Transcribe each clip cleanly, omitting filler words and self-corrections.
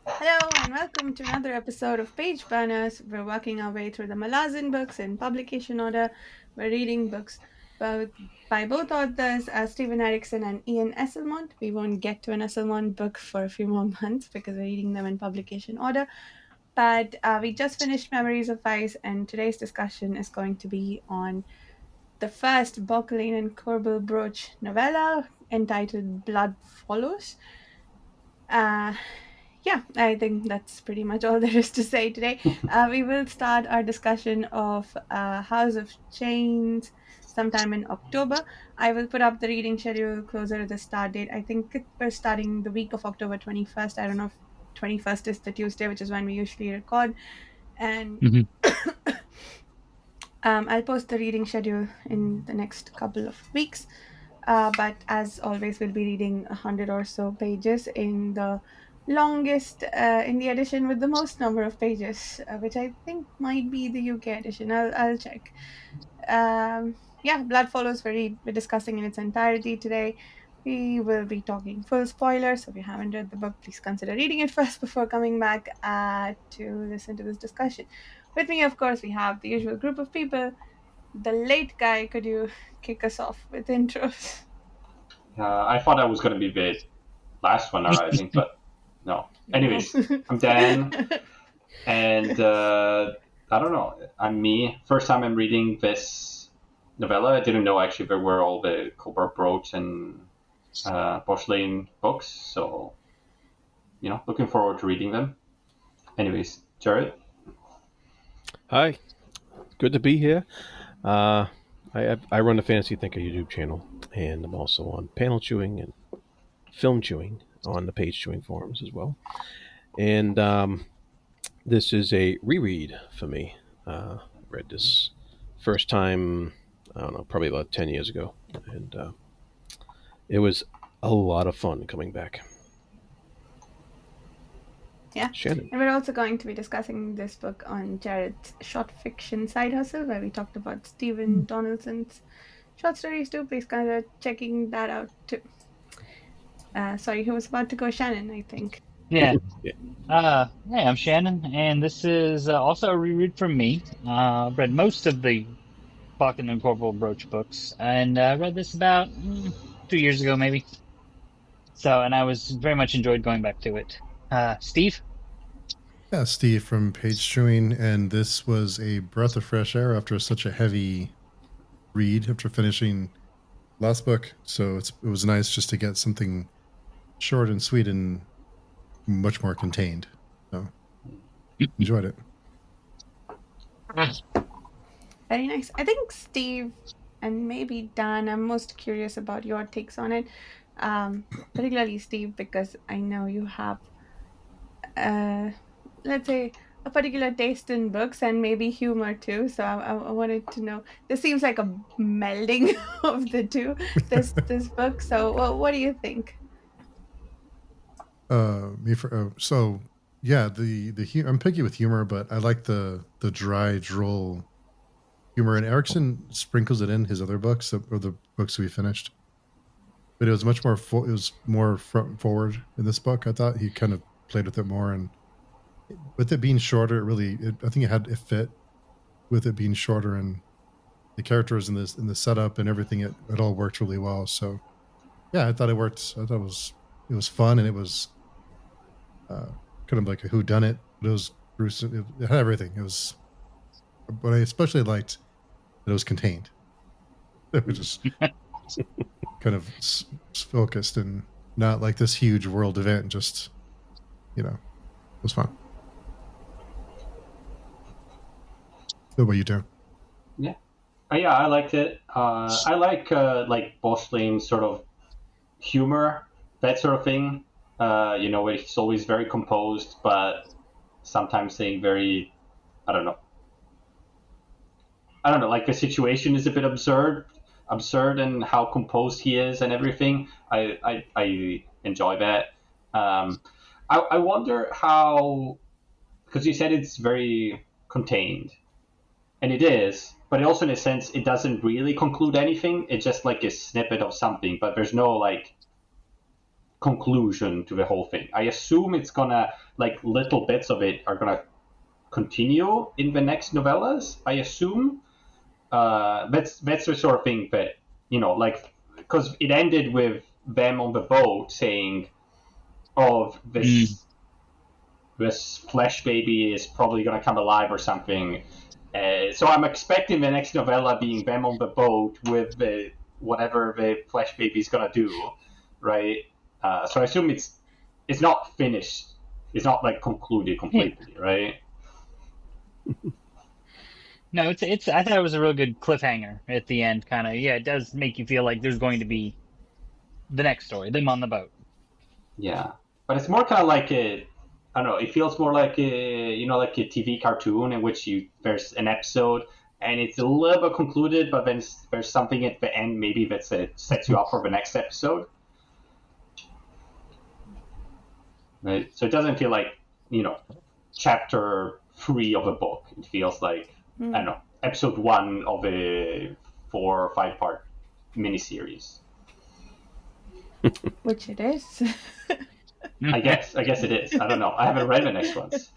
Hello and welcome to another episode of Page Burners. We're working our way through the Malazan books in publication order. We're reading books both by both authors, Stephen Erikson and Ian Esselmont. We won't get to an Esselmont book for a few more months because we're reading them in publication order. But we just finished Memories of Ice, and today's discussion is going to be on the first Bacolaine and Corbel Broach novella entitled Blood Follows. Uh, yeah, I think that's pretty much all there is to say today. We will start our discussion of House of Chains sometime in October. I will put up the reading schedule closer to the start date. I think we're starting the week of October 21st. I don't know if 21st is the Tuesday, which is when we usually record. And Mhm. I'll post the reading schedule in the next couple of weeks. But as always, we'll be reading 100 or so pages in the longest, in the edition with the most number of pages, which I think might be the UK edition. I'll check. Yeah, Blood Follows, we're discussing in its entirety today. We will be talking full spoilers, so if you haven't read the book, please consider reading it first before coming back to listen to this discussion. With me, of course, we have the usual group of people. The late guy, could you kick us off with intros? I thought I was going to be the last one arriving, but no. No. Anyways, I'm Dan, and I don't know. I'm me. First time I'm reading this novella. I didn't know actually there were all the Colbert Broach and Bacolaine books, so looking forward to reading them. Anyways, Jared. Hi, good to be here. I run the Fantasy Thinker YouTube channel, and I'm also on panel chewing and film chewing on the page chewing forums as well. And this is a reread for me. Read this first time, I don't know, probably about 10 years ago, and it was a lot of fun coming back. Yeah. Shannon. And we're also going to be discussing this book on Jared's short fiction side hustle, where we talked about Stephen Donaldson's short stories too. Please consider checking that out too. Sorry, who was about to go? Shannon, I think. Yeah. Yeah. Hey, I'm Shannon, and this is also a reread from me. I've read most of the Pocket and Corporal Broach books, and I read this about 2 years ago, maybe. So, and I was very much enjoyed going back to it. Steve? Yeah, Steve from Page Chewing, and this was a breath of fresh air after such a heavy read after finishing last book. So it was nice just to get something short and sweet and much more contained. So enjoyed it. Very nice. I think Steve and maybe Dan, I'm most curious about your takes on it. Particularly Steve, because I know you have, let's say, a particular taste in books and maybe humor too. So I wanted to know. This seems like a melding of the two. This book. So what do you think? So yeah, I'm picky with humor, but I like the dry droll humor, and Erikson sprinkles it in his other books or the books we finished. But it was much more. It was more front forward in this book. I thought he kind of played with it more, and with it being shorter, I think it fit with it being shorter, and the characters in the setup and everything. It all worked really well. So yeah, I thought it worked. I thought it was fun, and it was kind of like a whodunit. But it was Bruce. It had everything. It was. But I especially liked that it was contained. It was just kind of focused and not like this huge world event. Just it was fun. What about you, Darren? Yeah. I liked it. I like Bacolane's sort of humor, that sort of thing. Where he's always very composed, but sometimes saying very, I don't know, like the situation is a bit absurd and how composed he is and everything. I enjoy that. I wonder how, because you said it's very contained, and it is, but also in a sense it doesn't really conclude anything. It's just like a snippet of something, but there's no like conclusion to the whole thing. I assume it's gonna, like, little bits of it are gonna continue in the next novellas, I assume. That's the sort of thing that, like, because it ended with them on the boat saying, "Oh, this flesh baby is probably gonna come alive or something." So I'm expecting the next novella being them on the boat with whatever the flesh baby is gonna do, right? So I assume it's not finished. It's not like concluded completely, right? No, it's. I thought it was a real good cliffhanger at the end. Kind of, yeah. It does make you feel like there's going to be the next story, them on the boat. Yeah, but it's more kind of like I don't know. It feels more like like a TV cartoon in which there's an episode and it's a little bit concluded, but then there's something at the end maybe that sets you up for the next episode. Right? So it doesn't feel like chapter 3 of a book. It feels like I don't know, episode 1 of a 4 or 5 part miniseries. Which it is. I guess it is. I don't know. I haven't read the next ones.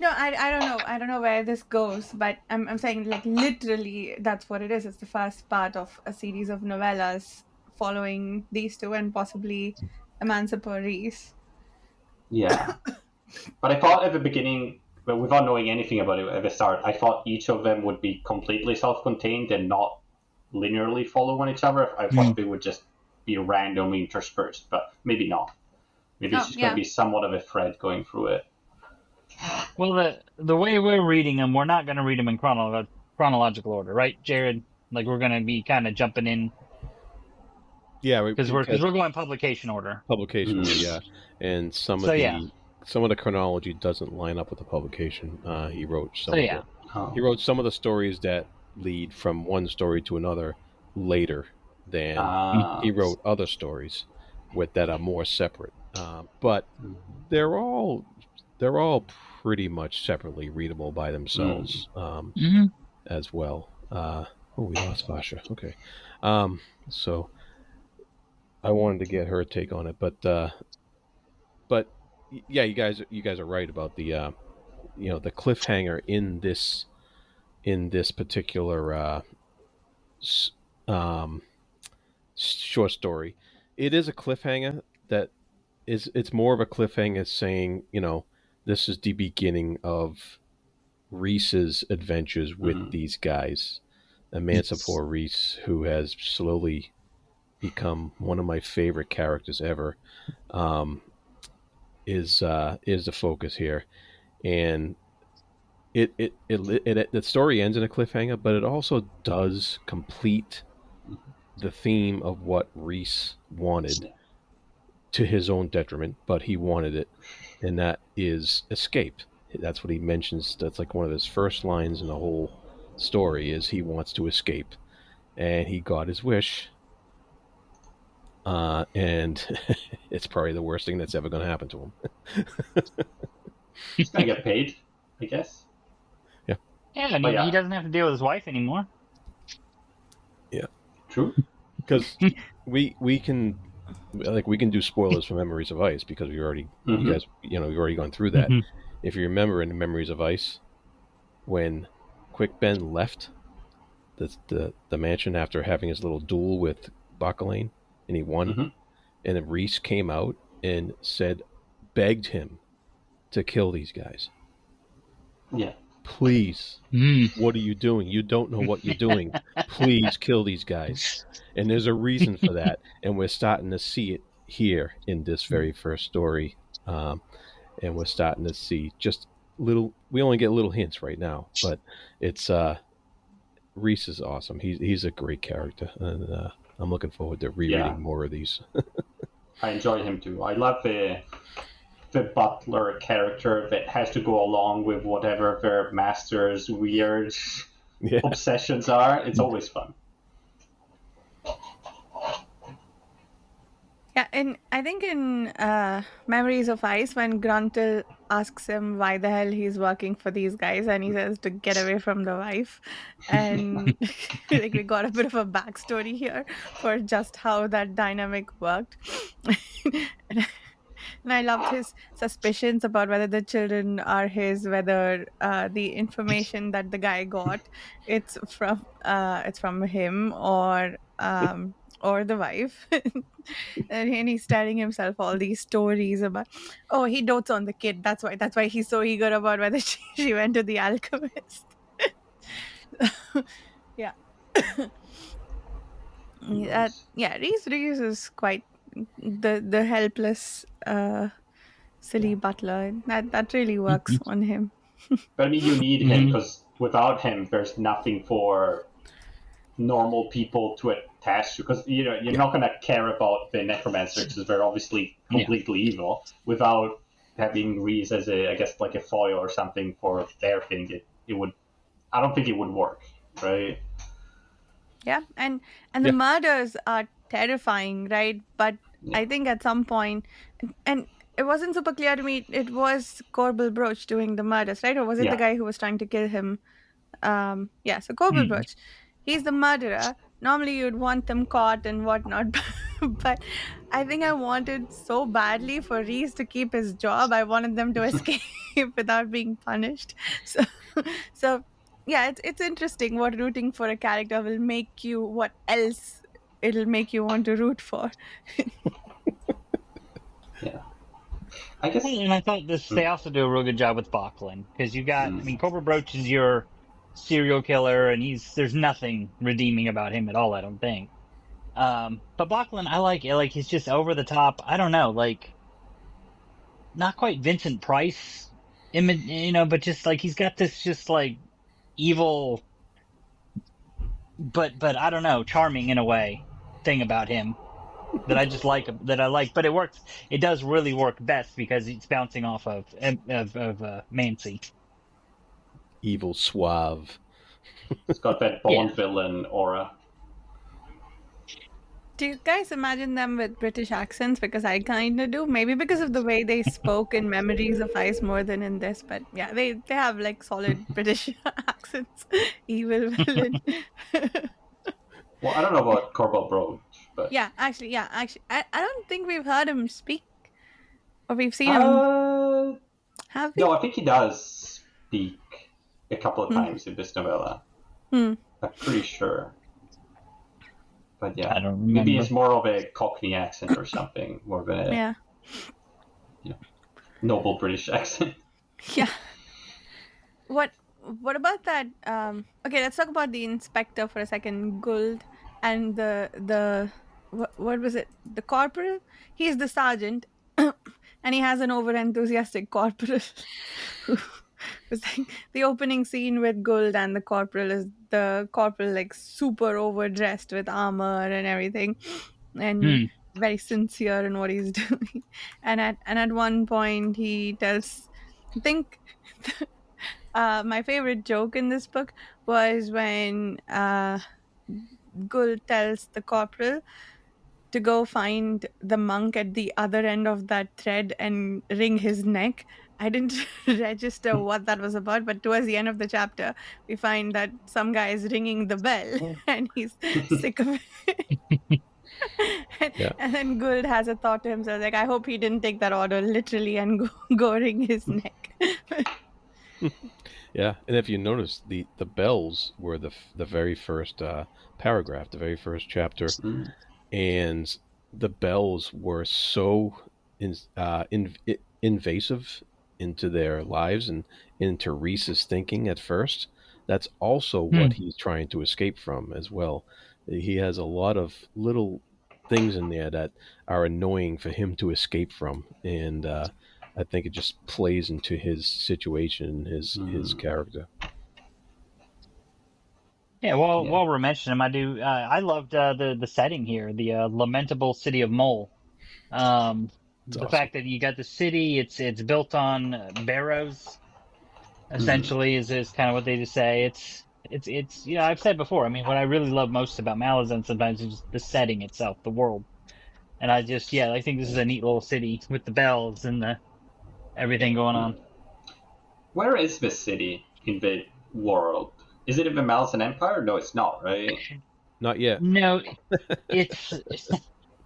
No, I don't know. I don't know where this goes, but I'm saying, like, literally that's what it is. It's the first part of a series of novellas following these two and possibly Emancipor Reese. Yeah. But I thought at the beginning, but without knowing anything about it at the start, I thought each of them would be completely self-contained and not linearly follow on each other. I thought they would just be randomly interspersed, but maybe not. Maybe it's just going to be somewhat of a thread going through it. Well, the way we're reading them, we're not going to read them in chronological order, right, Jared? Like, we're going to be kind of jumping in. Yeah, because we're going publication order. Publication order, yeah. And some of the chronology doesn't line up with the publication. He wrote he wrote some of the stories that lead from one story to another later than he wrote other stories that are more separate. But they're all pretty much separately readable by themselves as well. We lost Vasha. Okay, so I wanted to get her take on it, but yeah, you guys are right about the the cliffhanger in this particular short story. It is a cliffhanger that it's more of a cliffhanger saying, this is the beginning of Reese's adventures with these guys. Emancipor Reese, who has slowly become one of my favorite characters ever, is the focus here, and the story ends in a cliffhanger, but it also does complete the theme of what Reese wanted, to his own detriment, but he wanted it, and that is escape. That's what he mentions. That's like one of his first lines in the whole story is he wants to escape, and he got his wish. And it's probably the worst thing that's ever going to happen to him. He's going to get paid, I guess. Yeah, and he doesn't have to deal with his wife anymore. Yeah, true. Because we can do spoilers for Memories of Ice because we already you guys you've already gone through that. If you remember in Memories of Ice, when Quick Ben left the mansion after having his little duel with Bacolaine, and he won, and then Reese came out and begged him to kill these guys. Yeah. Please, what are you doing? You don't know what you're doing. Please kill these guys. And there's a reason for that, and we're starting to see it here in this very first story, and we're starting to see just little. We only get little hints right now, but it's Reese is awesome. He's a great character, and I'm looking forward to rereading more of these. I enjoy him too. I love the butler character that has to go along with whatever their master's weird obsessions are. It's always fun. Yeah, and I think in Memories of Ice, when Gruntle asks him why the hell he's working for these guys, and he says to get away from the wife, and like we got a bit of a backstory here for just how that dynamic worked. and, and I loved his suspicions about whether the children are his, whether the information that the guy got it's from him or the wife. And he's telling himself all these stories about, oh, he dotes on the kid, that's why he's so eager about whether she went to the alchemist. Yeah. Nice. Yeah, Reese is quite the helpless silly Yeah. butler. That really works on him. But I mean, you need him Mhm. because without him, there's nothing for normal people to attach to. Because you're Yeah. not gonna care about the necromancer because they're obviously Yeah. completely evil. Without having Reese as I guess, like a foil or something for their thing, it would. I don't think it would work, right? Yeah, and the Yeah. murders are terrifying, right? But Yeah. I think at some point, and it wasn't super clear to me. It was Corbel Broach doing the murders, right? Or was it the Yeah. guy who was trying to kill him? Yeah, so Corbel Hmm. Broach, he's the murderer. Normally you'd want them caught and whatnot, but I think I wanted so badly for Reese to keep his job. I wanted them to escape without being punished. So so yeah, it's interesting what rooting for a character will make you, what else it'll make you want to root for. Yeah. I guess. And I thought this they Mm, also do a real good job with Bacolaine because you got, I mm, mean, Cobra Broach is your serial killer, and there's nothing redeeming about him at all, I don't think. But Bacolaine, I like it. Like he's just over the top. I don't know, like not quite Vincent Price, but just like he's got this just like evil, but I don't know, charming in a way thing about him that I just like that I like. But it works. It does really work best because it's bouncing off of Mancy. Evil suave. it's got that Yeah. Bond villain aura. Do you guys imagine them with British accents? Because I kind of do. Maybe because of the way they spoke in Memories of Ice more than in this. But yeah, they have like solid British accents. Evil villain. Well, I don't know about Corbel Broach, but yeah, actually, I don't think we've heard him speak or we've seen him. uh, Have no, we? I think he does speak a couple of Hmm. times in this novella. Hmm. I'm pretty sure. But I yeah, don't maybe remember. it's more of a Cockney accent or something, more of a Yeah. noble British accent. Yeah. What what about that? Okay, let's talk about the inspector for a second. Gould and the what was it? The corporal. He's the sergeant, and he has an over enthusiastic corporal. who was like the opening scene with Gould and the corporal is the corporal like super overdressed with armor and everything, and Hmm. very sincere in what he's doing. And at one point he tells, I think. My favorite joke in this book was when Gul tells the corporal to go find the monk at the other end of that thread and wring his neck. I didn't register what that was about, but towards the end of the chapter, we find that some guy is ringing the bell and he's sick of it. and, Yeah. and then Gould has a thought to himself, like, I hope he didn't take that order literally and go wring his neck. Yeah. And if you notice, the bells were the very first paragraph, the very first chapter, Mm. and the bells were so invasive into their lives and into Reese's thinking at first. That's also Hmm. what he's trying to escape from as well. He has a lot of little things in there that are annoying for him to escape from, and I think it just plays into his situation, his Mm. character. Yeah. Yeah. While we're mentioning him, I loved the setting here, the lamentable city of Mole. It's The awesome. fact that you got the city, it's built on barrows. Mm. Essentially, is kind of what they just say. It's I've said before. I mean, what I really love most about Malazan sometimes is just the setting itself, the world. And I think this is a neat little city with the bells and everything going on. Where is this city in the world? Is it in the Malazan Empire? No, it's not, right? Not yet. No, it's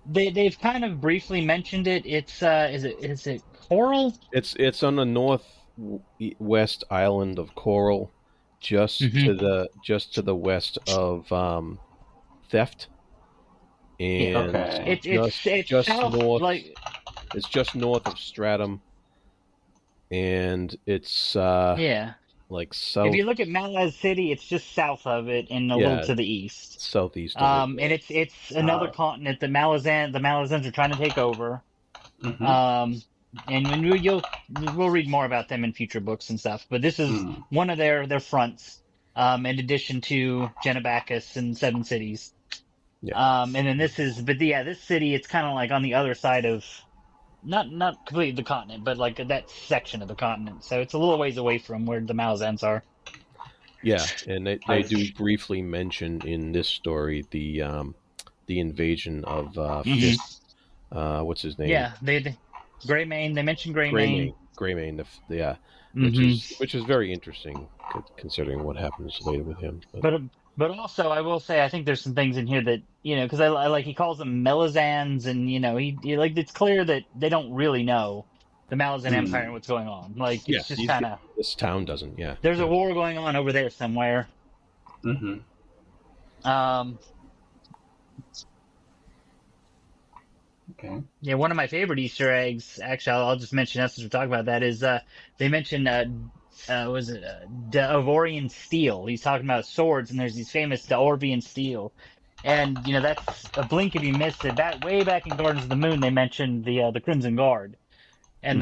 they've kind of briefly mentioned it. It's is it Coral? It's on the northwest island of Coral, just to the west of Theft, and Okay. It's just south, north. like It's just north of Stratum, and it's yeah. like south. If you look at Malaz City, it's just south of it and a little to the east. Southeast of it. And it's another continent that the Malazans are trying to take over. Mm-hmm. And when we'll read more about them in future books and stuff. But this is one of their fronts, in addition to Genebacus and Seven Cities. Yeah. And then this city, it's kind of like on the other side of, not completely the continent, but like that section of the continent. So it's a little ways away from where the Malazans are. Yeah, and they do briefly mention in this story the invasion of Fist. What's his name? Yeah, Greymane. They mentioned Greymane. Greymane. Yeah, Mm-hmm. which is very interesting considering what happens later with him. But also, I will say, I think there's some things in here that, because I like, he calls them Malazans, and he like, it's clear that they don't really know the Malazan Empire and what's going on. Like, it's just kind of, this town doesn't. Yeah, there's a war going on over there somewhere. Mm-hmm. Okay. Yeah, one of my favorite Easter eggs, actually, I'll just mention that since we're talking about that, is they mentioned was it Deovorian steel? He's talking about swords, and there's these famous Deorvian steel, and that's a blink if you missed it. Way back in Gardens of the Moon, they mentioned the Crimson Guard, and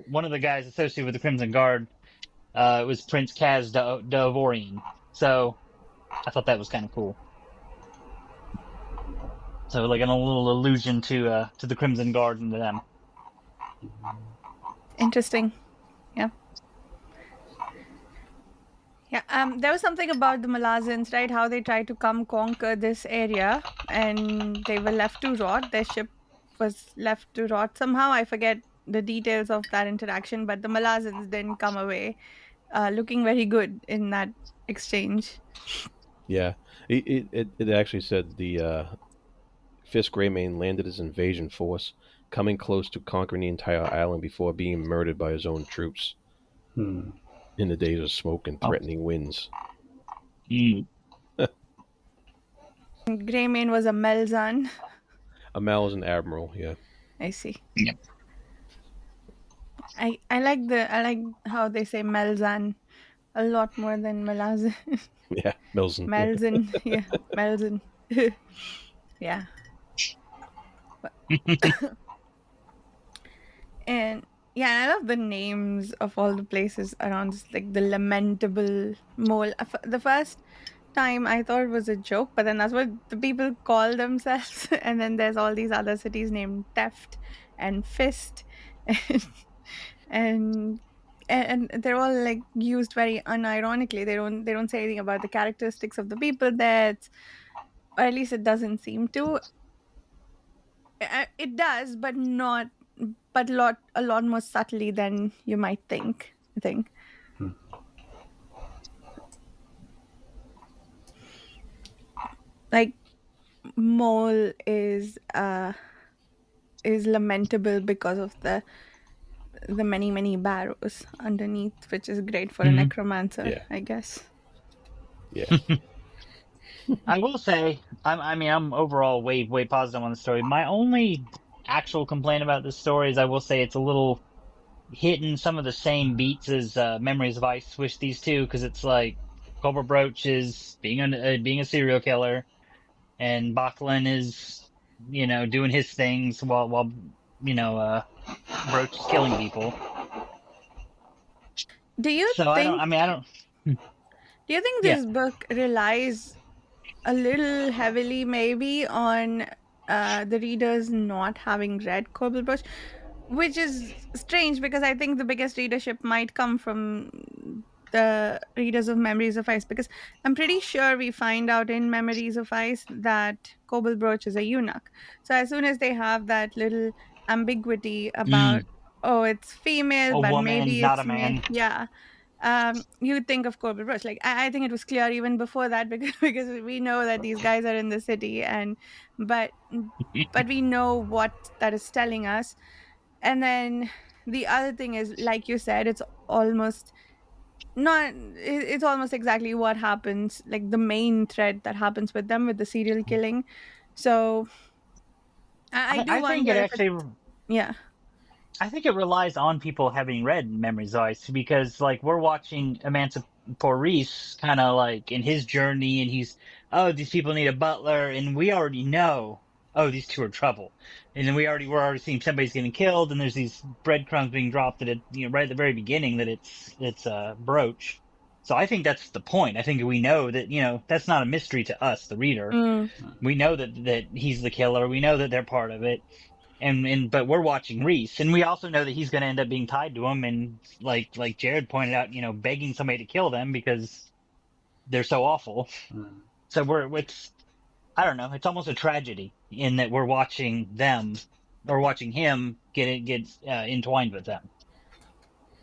one of the guys associated with the Crimson Guard, was Prince Kaz Deovorian. So I thought that was kind of cool. So like a little allusion to the Crimson Guard and to them. Interesting. Yeah. Yeah, there was something about the Malazans, right? How they tried to come conquer this area and they were left to rot. Their ship was left to rot somehow. I forget the details of that interaction, but the Malazans didn't come away looking very good in that exchange. Yeah, it actually said the Fisk Greymane landed his invasion force, coming close to conquering the entire island before being murdered by his own troops. In the days of smoke and threatening winds. Greymane was a Malazan. A Malazan admiral, yeah. I see. Yeah. I like how they say Malazan a lot more than Malazan. Yeah, Malazan. Malazan, yeah, Malazan. Yeah. And yeah, I love the names of all the places around, just like the lamentable mole. The first time I thought it was a joke, but then that's what the people call themselves. And then there's all these other cities named Theft and Fist, and they're all like used very unironically. They don't say anything about the characteristics of the people there, or at least it doesn't seem to. It does, but not. But a lot more subtly than you might think. I think. Like mole is lamentable because of the many barrows underneath, which is great for a necromancer, I guess. Yeah. I will say, I'm overall way positive on the story. My only actual complaint about this story is I will say it's a little hitting some of the same beats as Memories of Ice with these two, because it's like Cobra Brooch is being a serial killer, and Bacolaine is doing his things while Brooch is killing people. Do you think? I don't. Do you think this book relies a little heavily, maybe, on the readers not having read Cobra Brooch? Which is strange, because I think the biggest readership might come from the readers of Memories of Ice, because I'm pretty sure we find out in Memories of Ice that Kobold Brooch is a eunuch. So as soon as they have that little ambiguity about, oh, it's female, A but woman, maybe not a it's male. man. Yeah. You think of Kobold Brooch. Like I think it was clear even before that because we know that these guys are in the city, and but we know what that is telling us. And then the other thing is, like you said, it's almost not it's almost exactly what happens, like the main thread that happens with them with the serial killing. So I do I think wonder it if it, actually. yeah. I think it relies on people having read Memories of Ice, because like we're watching Emancipor Reese kind of like in his journey, and he's, oh, these people need a butler, and we already know, oh, these two are trouble, and then we're already seeing somebody's getting killed, and there's these breadcrumbs being dropped at it, right at the very beginning that it's a brooch. So I think that's the point. I think we know that, that's not a mystery to us, the reader. Mm, We know that he's the killer. We know that they're part of it. But we're watching Reese, and we also know that he's going to end up being tied to him, and like Jared pointed out, begging somebody to kill them because they're so awful. So it's, I don't know, it's almost a tragedy in that we're watching them, or watching him get entwined with them.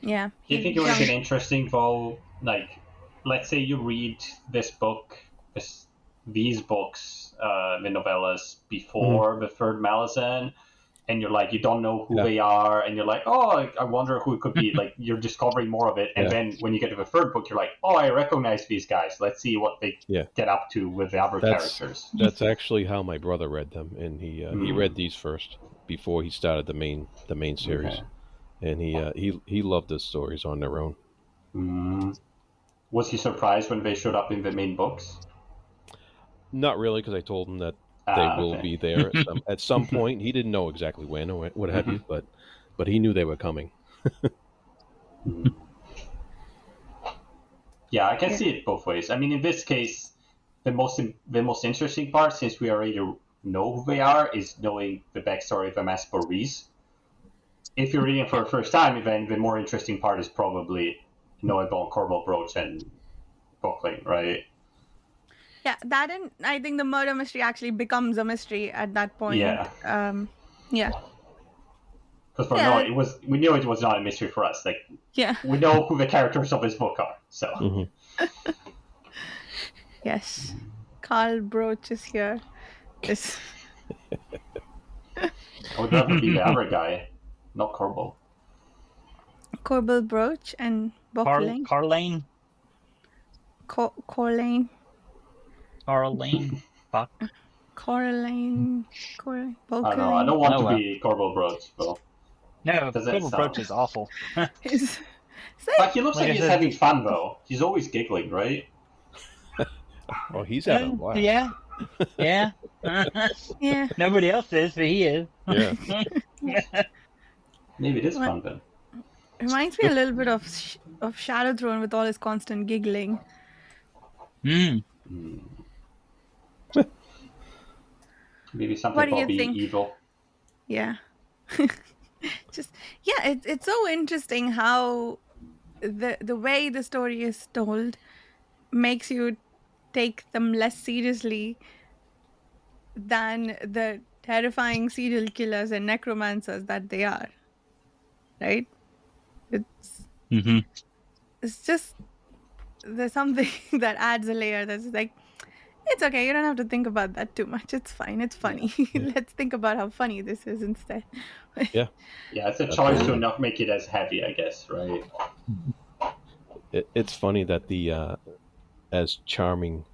yeah. Do you think it would have been interesting, though, like, let's say you read this book, these books, the novellas, before the third Malazan, and you're like, you don't know who they are, and you're like, oh, I wonder who it could be. Like, you're discovering more of it, and then when you get to the third book, you're like, oh, I recognize these guys. Let's see what they get up to with the other characters. That's actually how my brother read them, and he read these first before he started the main series, and he loved the stories on their own. Was he surprised when they showed up in the main books? Not really, because I told him that they will be there at some point. He didn't know exactly when or what have you, but he knew they were coming. Yeah, I can see it both ways. I mean, in this case, the most interesting part, since we already know who they are, is knowing the backstory of Emancipor Reese. If you're reading it for the first time, then the more interesting part is probably knowing about Kobold Brooch and Bacolaine, right? Yeah, that, and I think the murder mystery actually becomes a mystery at that point. Yeah. Yeah. Because we knew it was not a mystery for us. Like, we know who the characters of this book are. So. Yes, Carl Brooch is here. Yes. I would rather be the other guy, not Kobold. Kobold Brooch and Bacolaine. Carlane. Corlane. Carlane. Coraline. I don't know. I don't want to be Kobold Brooch, though. No, Kobold Brooch is awful. But he looks like he's having fun, though. He's always giggling, right? Well, he's having a blast. Yeah. Yeah. Yeah. Nobody else is, but he is. Yeah. Maybe it is fun, then. Reminds me a little bit of Shadow Throne with all his constant giggling. Maybe something about being evil. Yeah. It's so interesting how the way the story is told makes you take them less seriously than the terrifying serial killers and necromancers that they are. Right? It's just, there's something that adds a layer that's like, it's okay, you don't have to think about that too much. It's fine. It's funny. Let's think about how funny this is instead. Yeah. Yeah, it's a choice to not make it as heavy, I guess, right? It's funny that the as charming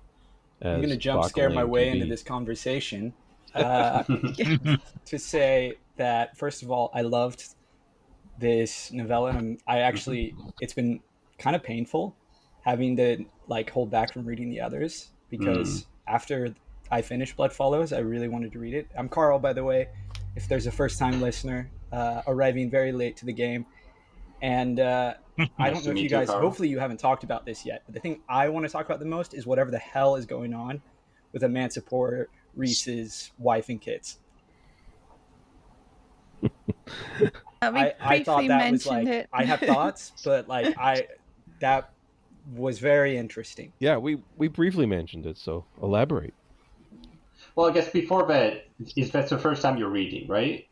as I'm going to jump scare my way into this conversation to say that, first of all, I loved this novella, and it's been kind of painful having to hold back from reading the others, because after I finished Blood Follows, I really wanted to read it. I'm Carl, by the way, if there's a first-time listener, arriving very late to the game. And I don't know if you guys, hopefully you haven't talked about this yet, but the thing I want to talk about the most is whatever the hell is going on with Emancipor Reese's wife and kids. I thought that was I have thoughts, but was very interesting. Yeah, we briefly mentioned it, so elaborate. Well, I guess before that, that's the first time you're reading, right?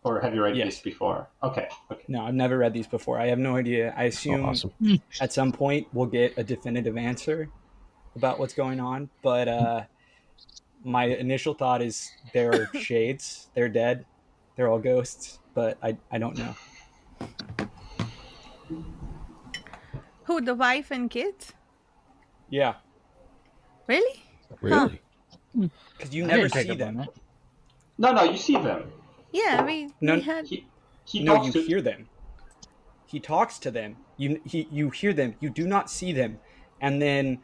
Or have you read this before? Okay. No, I've never read these before. I have no idea. I assume awesome. at some point we'll get a definitive answer about what's going on. But my initial thought is they're shades. They're dead. They're all ghosts. But I don't know. Who, the wife and kids? Yeah. Really? Really? Because you never see them. No, you see them. Yeah, we had... He no, talks you hear them. He talks to them. You hear them. You do not see them. And then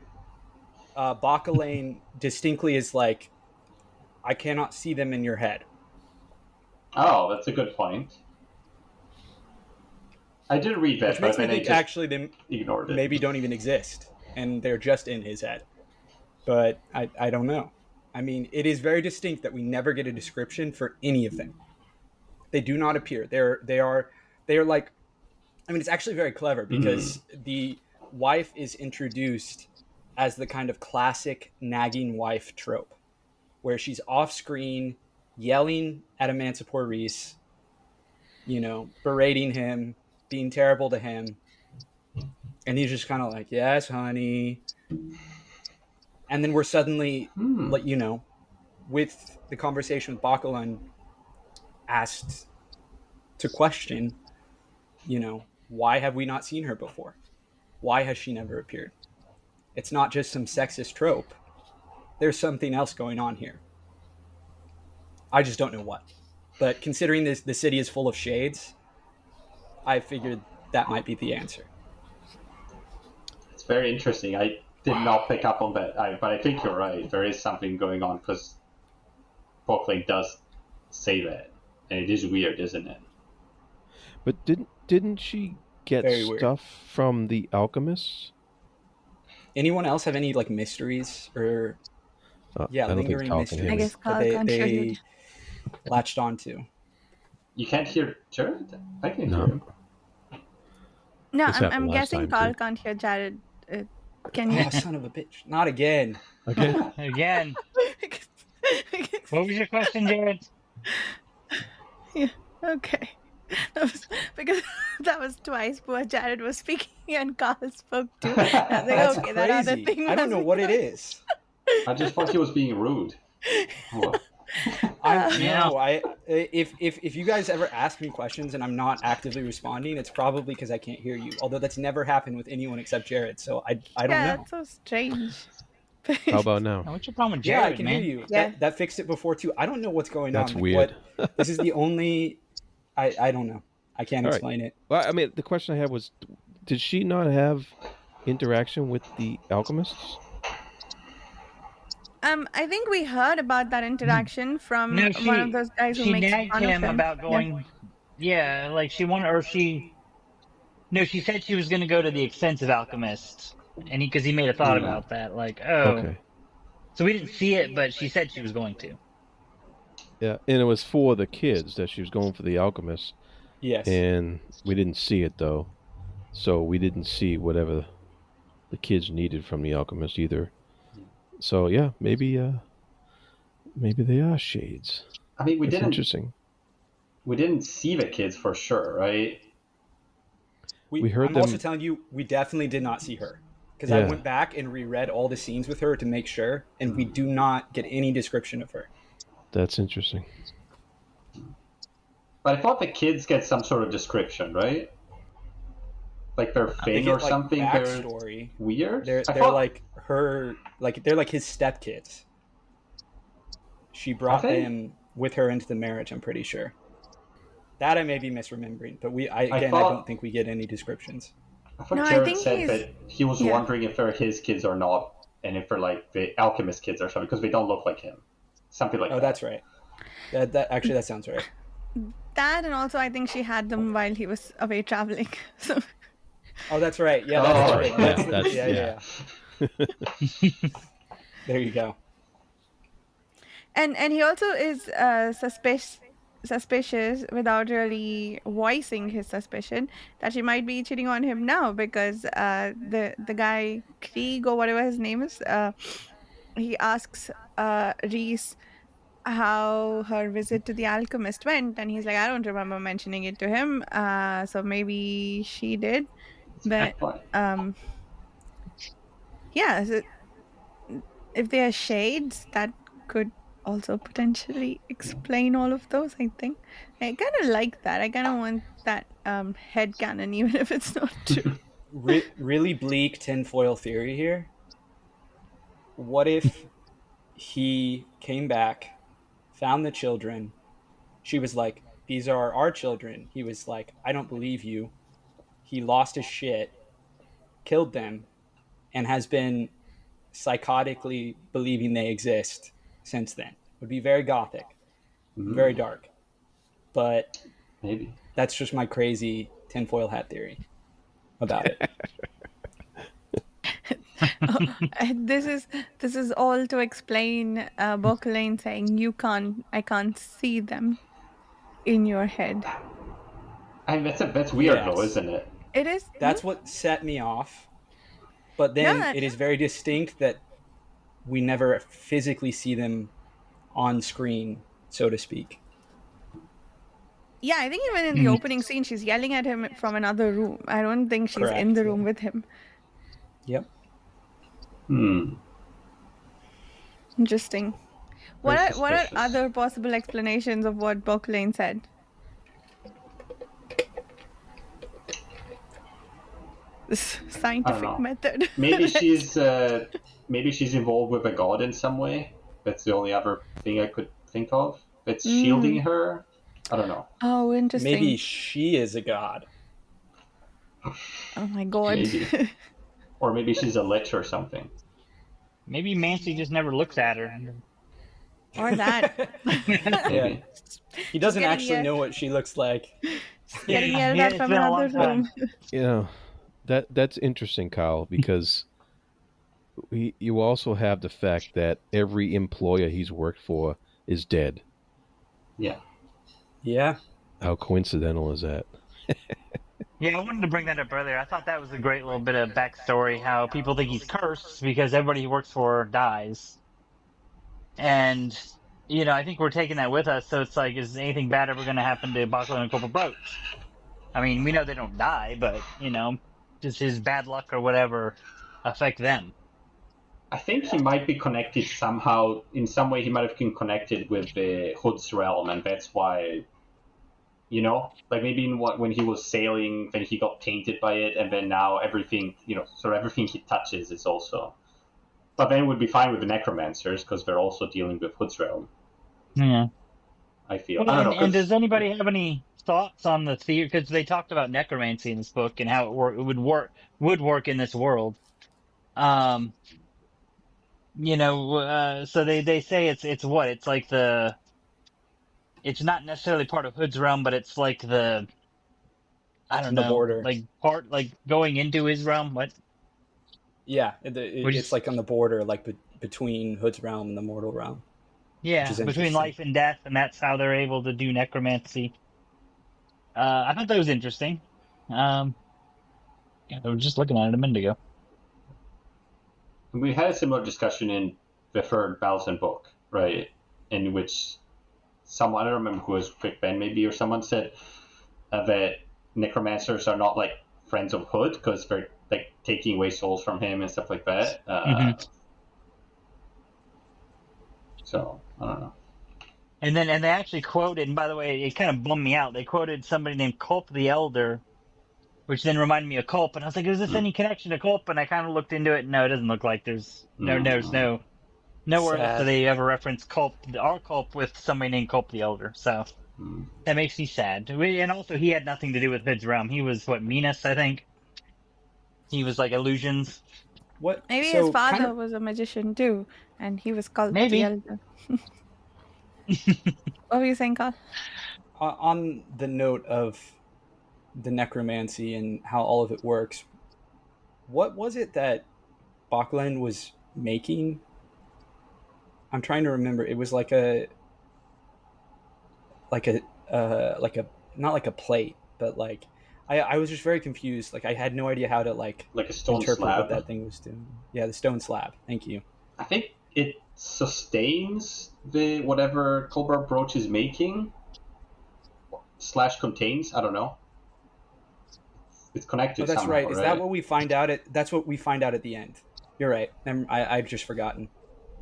Bacolaine distinctly is like, I cannot see them in your head. Oh, that's a good point. I did read that, Which makes but me then think I just actually they ignored it. maybe don't even exist, and they're just in his head. But I don't know. I mean, it is very distinct that we never get a description for any of them. They do not appear. They are like, I mean, it's actually very clever because the wife is introduced as the kind of classic nagging wife trope, where she's off screen yelling at Emancipor Reese, berating him, being terrible to him, and he's just kind of like, yes, honey. And then we're suddenly, with the conversation with Bacolaine asked to question, why have we not seen her before? Why has she never appeared? It's not just some sexist trope. There's something else going on here. I just don't know what. But considering the city is full of shades, I figured that might be the answer. It's very interesting. I did not pick up on that, but I think you're right. There is something going on because Bacolaine does say that, and it is weird, isn't it? But didn't she get Very stuff weird. from the alchemists? Anyone else have any mysteries or lingering mysteries I guess Carl that can't hear they you. latched onto? You can't hear Jared? I can No. hear him. No, This I'm happened last guessing time, Carl too. can't hear Jared. Can you? Oh, son of a bitch. Not again. Okay. Again. What was your question, Jared? Yeah, okay. Because that was twice poor Jared was speaking and Carl spoke too. I was like, That's okay, that other crazy. thing I don't know what it is. I just thought he was being rude. What? If you guys ever ask me questions and I'm not actively responding, it's probably because I can't hear you. Although that's never happened with anyone except Jared, so I don't know. That's so strange. How about now? What's your problem with Yeah, Jared, I can man? hear you. Yeah. That fixed it before too. I don't know what's going That's on. weird. This is the only. I don't know. I can't All right. explain it. Well, I mean, the question I had was, did she not have interaction with the alchemists? I think we heard about that interaction from No, one of those guys who she makes nagged fun of him him. about going. Yeah, like she wanted, or she. No, she said she was going to go to the extensive alchemist, and because he made a thought about that, like, oh. Okay. So we didn't see it, but she said she was going to. Yeah, and it was for the kids that she was going for the alchemists, Yes. and we didn't see it though, so we didn't see whatever the kids needed from the alchemist either. So yeah, maybe they are shades. I mean, That's interesting. We didn't see the kids for sure, right? We heard I'm them. also telling you, we definitely did not see her. Because I went back and reread all the scenes with her to make sure, and we do not get any description of her. That's interesting. But I thought the kids get some sort of description, right? Like their They thing get, or something. Backstory. They're weird. They're thought- like her, they're like his stepkids. She brought Are they? them with her into the marriage. I'm pretty sure. That I may be misremembering, but I thought- don't think we get any descriptions. I thought No, I Jared think said he's- that he was wondering if they're his kids or not, and if they're like the alchemist kids or something, because they don't look like him. Something like Oh, that. that's right. That sounds right. That, and also I think she had them while he was away traveling. So Oh, that's right. Yeah, Oh, that's right. yeah, Yeah. There you go. and he also is suspicious suspicious without really voicing his suspicion that she might be cheating on him now, because the guy Krieg or whatever his name is, he asks Reese how her visit to the alchemist went, and he's like, I don't remember mentioning it to him, so maybe she did. It's a But fair point. yeah, so if they are shades, that could also potentially explain all of those. I think I kind of like that. I kind of want that head canon, even if it's not true. Really bleak tinfoil theory here. What if he came back, found the children? She was like, "These are our children." He was like, "I don't believe you." He lost his shit, killed them, and has been psychotically believing they exist since then. Would be very gothic, very dark. But Maybe. that's just my crazy tinfoil hat theory about it. This is all to explain Bacolaine saying, I can't see them in your head. I mean, that's weird though, Yes. isn't it? It is. That's what set me off. But then Yeah. it is very distinct that we never physically see them on screen, so to speak. Yeah, I think even in the opening scene, she's yelling at him from another room. I don't think she's in Correct, the room yeah. with him. Yep. Interesting. Very What are suspicious. other possible explanations of what Bacolaine said? This scientific method. Maybe she's involved with a god in some way. That's the only other thing I could think of. That's shielding her. I don't know. Oh, interesting. Maybe she is a god. Oh my god. Maybe. Or maybe she's a lich or something. Maybe Mancy just never looks at her. Or that. Yeah. He doesn't getting actually yet- know what she looks like. Getting yelled Yeah, at it's from been a another long room. time. You know, that's interesting, Kyle, because you also have the fact that every employer he's worked for is dead. Yeah. Yeah. How coincidental is that? Yeah, I wanted to bring that up earlier. I thought that was a great little bit of backstory, how people think he's cursed because everybody he works for dies. And, I think we're taking that with us, so it's like, is anything bad ever going to happen to Bacolaine and Corporal Broach? I mean, we know they don't die, but, does his bad luck or whatever affect them? I think he might be connected somehow. In some way, he might have been connected with the Hood's realm, and that's why, like maybe when he was sailing, then he got tainted by it, and then now everything, so everything he touches is also. But then it would be fine with the necromancers because they're also dealing with Hood's realm. Yeah. I feel. Well, I don't know. and does anybody have any thoughts on the theory? Because they talked about necromancy in this book and how it would work in this world. So they say it's what? It's like it's not necessarily part of Hood's realm, but it's like I don't know, the border. like going into his realm. What? Yeah, it's like on the border, like between Hood's realm and the mortal realm. Yeah, between life and death, and that's how they're able to do necromancy. I thought that was interesting. I was just looking at it a minute ago. We had a similar discussion in the third Malazan book, right? In which someone, I don't remember who was, Quick Ben maybe, or someone said that necromancers are not like friends of Hood because they're like taking away souls from him and stuff like that. So I don't know. And they actually quoted, and by the way, it kind of bummed me out. They quoted somebody named Culp the Elder, which then reminded me of Culp, and I was like, "Is this any connection to Culp?" And I kind of looked into it. No, it doesn't look like there's nowhere else do they ever reference our Culp with somebody named Culp the Elder. So that makes me sad. And also, he had nothing to do with Hood's realm. He was Minas, I think. He was like illusions. What? Maybe his father was a magician too, and he was called the Elder. What were you saying, Carl? On the note of the necromancy and how all of it works, what was it that Bacolaine was making? I'm trying to remember. It was like a like a not like a plate, but like I was just very confused. Like I had no idea how to like a stone interpret slab. what that thing was doing. Yeah, the stone slab. Thank you. I think it sustains the whatever Colbert brooch is making / contains. I don't know. It's connected. Oh, that's somehow, right. Is that what we find out at? That's what we find out at the end. You're right. I've just forgotten.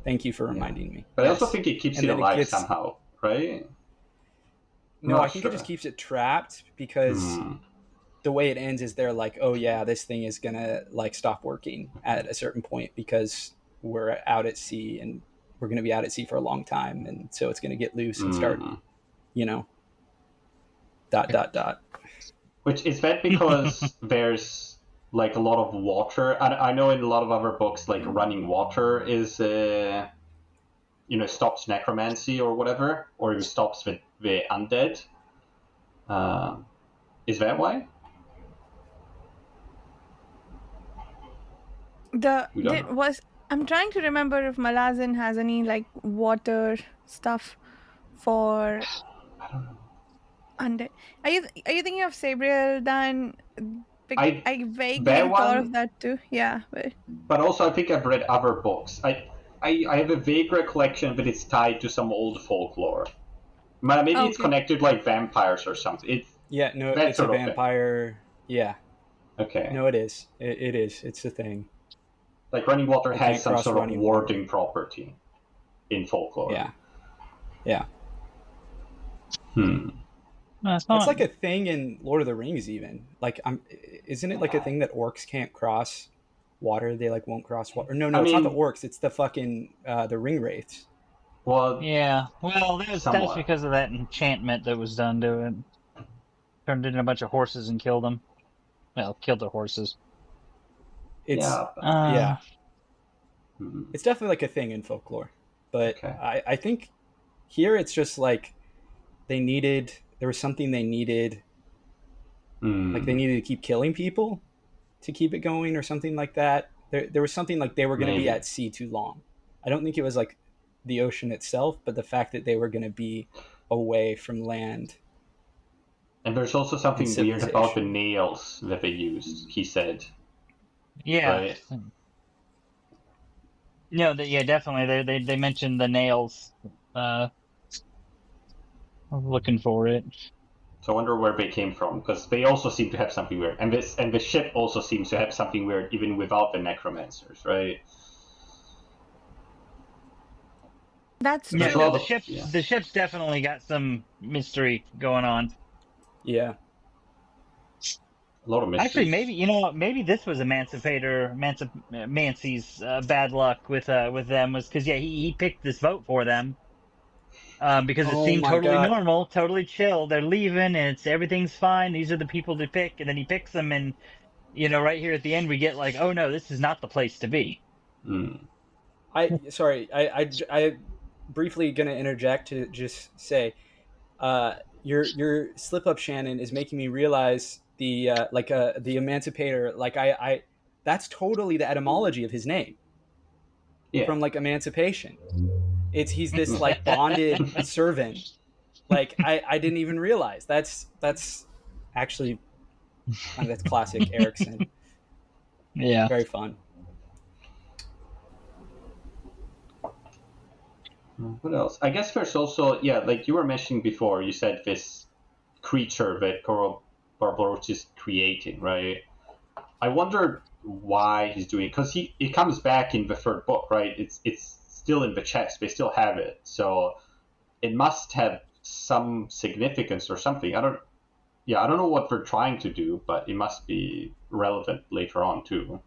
Thank you for reminding me. But yes. I also think it keeps it alive somehow, right? No, I think it just keeps it trapped because the way it ends is they're like, oh yeah, this thing is gonna like stop working at a certain point because we're out at sea and we're gonna be out at sea for a long time, and so it's gonna get loose and start, you know, ... Which is that because there's like a lot of water. I know in a lot of other books, like running water is, stops necromancy or whatever, or even stops the undead. Is that why? I'm trying to remember if Malazan has any like water stuff for. I don't know. Undead. Are you thinking of Sabriel Dan? I vaguely thought of that too. Yeah, but also I think I've read other books. I have a vague recollection that it's tied to some old folklore. Maybe it's connected like vampires or something. It's a vampire. Yeah. Okay. No, it is. It is. It's a thing. Like running water has some sort of warding property in folklore. Yeah. Yeah. No, it's like a thing in Lord of the Rings, even. Like, isn't it like a thing that orcs can't cross water? They like won't cross water. No, it's not the orcs. It's the fucking the ring wraiths. Well, yeah. Well, that's because of that enchantment that was done to it. Turned into a bunch of horses and killed them. Well, killed the horses. It's It's definitely like a thing in folklore, but I think here it's just like there was something they needed, like they needed to keep killing people to keep it going or something like that. There was something like they were going to be at sea too long. I don't think it was like the ocean itself, but the fact that they were going to be away from land. And there's also something weird about the nails that they used, he said. Yeah. Right? No, definitely. They mentioned the nails. I'm looking for it. So I wonder where they came from, because they also seem to have something weird. And the ship also seems to have something weird even without the necromancers, right? That's true. The ship's definitely got some mystery going on. Yeah. A lot of mystery. Actually, maybe this was Mancy's bad luck with them was because he picked this boat for them because it seemed totally normal, totally chill. They're leaving and everything's fine. These are the people to pick, and then he picks them, and right here at the end we get like, oh no, this is not the place to be. I briefly gonna interject to just say, your slip up, Shannon, is making me realize the emancipator. Like I that's totally the etymology of his name. Yeah. From like emancipation. He's this like bonded servant. Like I didn't even realize. That's actually that's classic Erikson. Yeah. Very fun. What else? I guess there's also, like you were mentioning before, you said this creature that Barbarossa is creating, right? I wonder why he's doing it, because it comes back in the third book, right? It's still in the chest, they still have it, so it must have some significance or something. I don't know what they're trying to do, but it must be relevant later on too.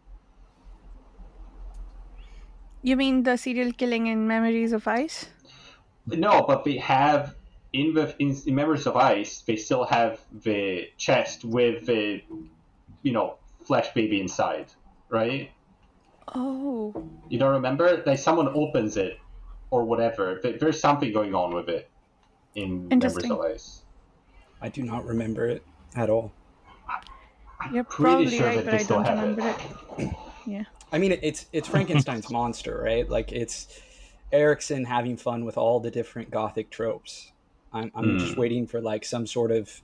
You mean the serial killing in Memories of Ice? No, but they have in Memories of Ice, they still have the chest with the flesh baby inside, right? Oh. You don't remember? Like someone opens it or whatever. There's something going on with it in Memories of Ice. I do not remember it at all. You're probably right, but I don't remember it. Yeah. I mean, it's Frankenstein's monster, right? Like it's Erikson having fun with all the different gothic tropes. I'm just waiting for like some sort of,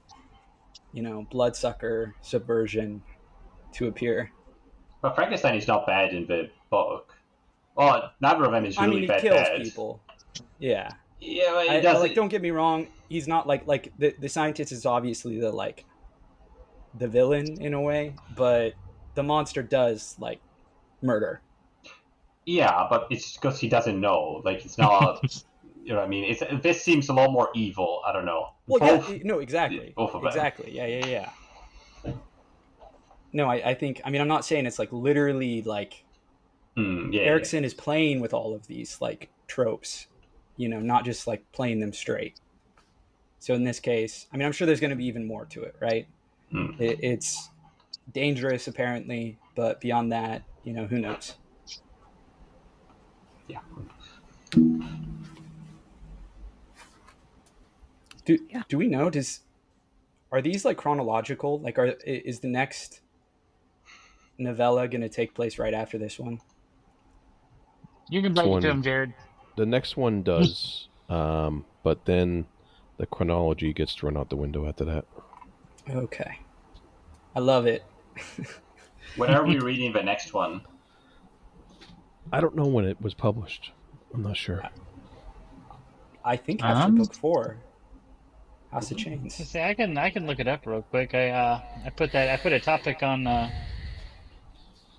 bloodsucker subversion to appear. But Frankenstein is not bad in the book. Well, neither of them is really He bad. kills people. Yeah. Yeah, but he doesn't. Don't get me wrong. He's not like the scientist is obviously the villain in a way, but the monster does like murder. Yeah, but it's because he doesn't know. Like, it's not. You know what I mean? This seems a lot more evil. I don't know. Well, yeah, no, exactly. Both of them. Exactly. Yeah. No, I think. I mean, I'm not saying it's like literally like. Erikson is playing with all of these like tropes, not just like playing them straight. So in this case, I mean, I'm sure there's going to be even more to it, right? It's dangerous apparently, but beyond that, who knows? Yeah. Do we know? Are these like chronological? Like, is the next novella going to take place right after this one? You can break it to him, Jared. The next one does, but then the chronology gets thrown out the window after that. Okay. I love it. When are we reading the next one? I don't know when it was published. I'm not sure. I think after book 4. House of Chains. See, I can look it up real quick. I put a topic on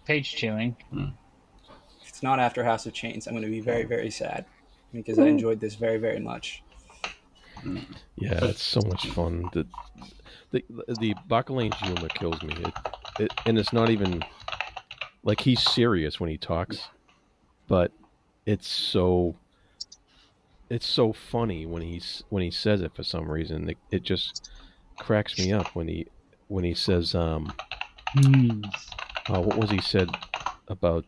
page chewing. If it's not after House of Chains, I'm going to be very, very sad because I enjoyed this very, very much. Yeah, it's so much fun. The Bacolane's humor kills me. And it's not even like he's serious when he talks, but it's so funny when he says it for some reason. It just cracks me up when he says what was he said about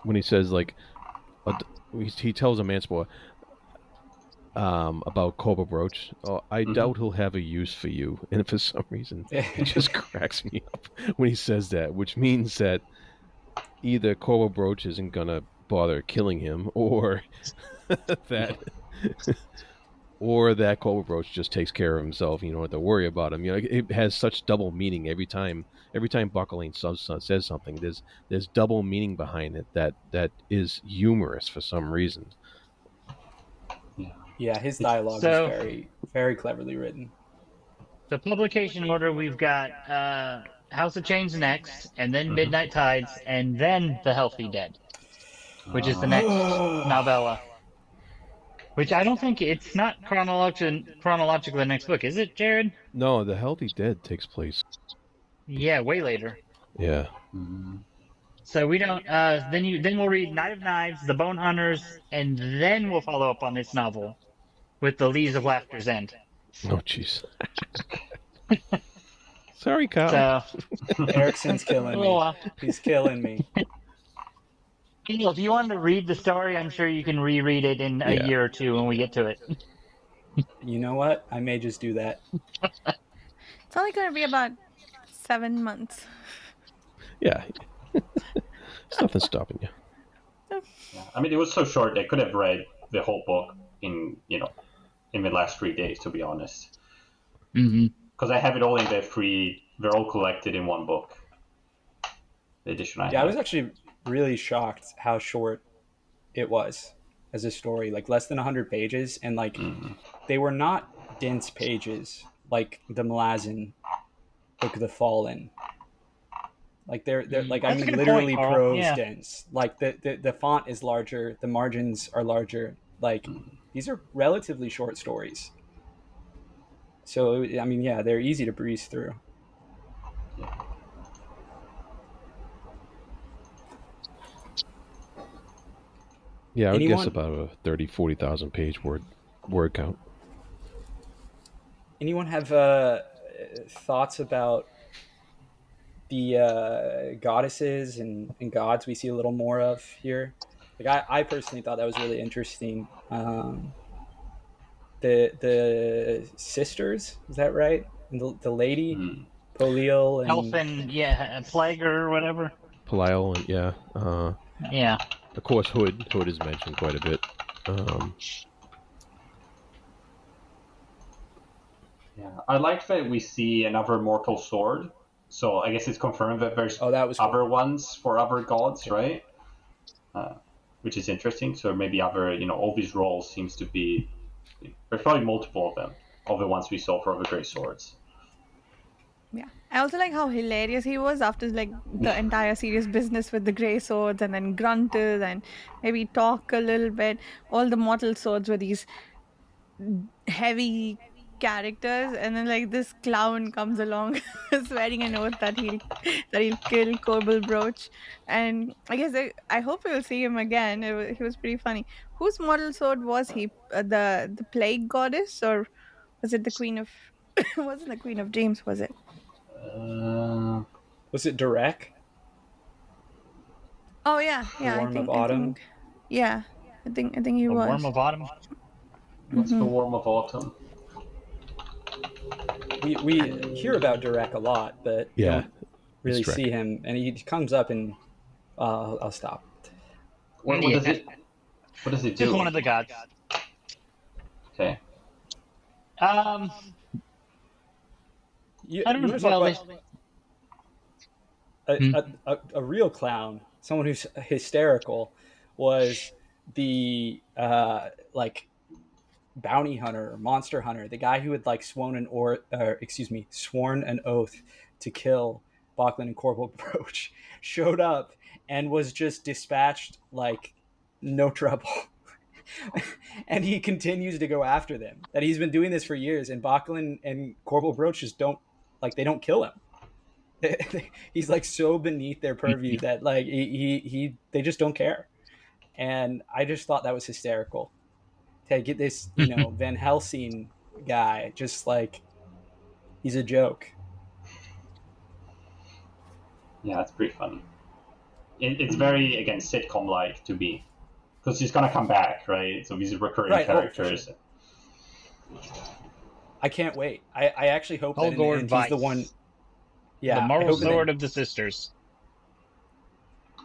when he says like he tells a mansport about Cobra Brooch. I doubt he'll have a use for you, and for some reason it just cracks me up when he says that, which means that either Cobra Brooch isn't gonna bother killing him, or that Cobra Brooch just takes care of himself. You don't have to worry about him. It has such double meaning every time Bacolaine says something. There's double meaning behind it that is humorous for some reason. Yeah, his dialogue is very, very cleverly written. The publication order, we've got House of Chains next, and then Midnight Tides, and then The Healthy Dead, which is the next novella. Which I don't think it's not chronological the next book, is it, Jared? No, The Healthy Dead takes place. Yeah, way later. Yeah. So we don't. Then we'll read Night of Knives, The Bone Hunters, and then we'll follow up on this novel with The Leaves of Laughter's End. Oh, jeez. Sorry, Kyle. So, Erikson's killing me. He's killing me. If you want to read the story, I'm sure you can reread it in a year or two when we get to it. You know what? I may just do that. It's only going to be about 7 months. Yeah. There's nothing stopping you. Yeah. I mean, it was so short. I could have read the whole book in the last 3 days, to be honest. Because I have it all in they're all collected in one book. The edition I have. I was actually really shocked how short it was as a story, like less than 100 pages, and like they were not dense pages like the Malazan Book of the Fallen. Like they're like, I mean, literally prose dense. Like the font is larger, the margins are larger. Like these are relatively short stories. So I mean, yeah, they're easy to breeze through. Yeah, I would guess about a 40,000 page word count. Anyone have thoughts about the goddesses and gods we see a little more of here? Like I personally thought that was really interesting. The sisters, is that right? And the lady, Poliel and Elfin, Plague or whatever. Poliel, and Yeah. Of course, Hood is mentioned quite a bit. Yeah, I like that we see another mortal sword. So I guess it's confirmed that there's that was cool. other ones for other gods, right? Which is interesting. So maybe other, all these roles seems to be. There's probably multiple of them, of the ones we saw for the great swords. Yeah. I also like how hilarious he was after like the entire serious business with the grey swords and then grunted and maybe talk a little bit. All the mortal swords were these heavy characters, and then like this clown comes along swearing an oath that he'll kill Corbel Brooch. And I guess I hope we'll see him again. He was pretty funny. Whose mortal sword was he? The plague goddess, or was it the queen of wasn't the queen of James, was it? Was it Direk? Oh yeah, The Worm of I Autumn? think yeah, I think he The was. Worm of Autumn. What's the Worm of Autumn? We hear about Direk a lot, but we Yeah, don't really it's Direk. see him. And he comes up and I'll stop. What Yeah. does it? What does it do? Just one of the gods. Okay. You, I don't you know. wanna talk Well, about a real clown, someone who's hysterical, was the like bounty hunter or monster hunter, the guy who had like sworn an oath to kill Bacolaine and Corbel Brooch, showed up and was just dispatched like no trouble. And he continues to go after them. That he's been doing this for years, and Bacolaine and Corbel Brooch just don't kill him. He's like so beneath their purview that like they just don't care. And I just thought that was hysterical to get this Van Helsing guy just like he's a joke. Yeah, it's pretty funny. It's very, again, sitcom like to be, because he's gonna come back, right? So these recurring characters. I can't wait. I actually hope that in the end he's the one. Yeah, the moral sword of the sisters.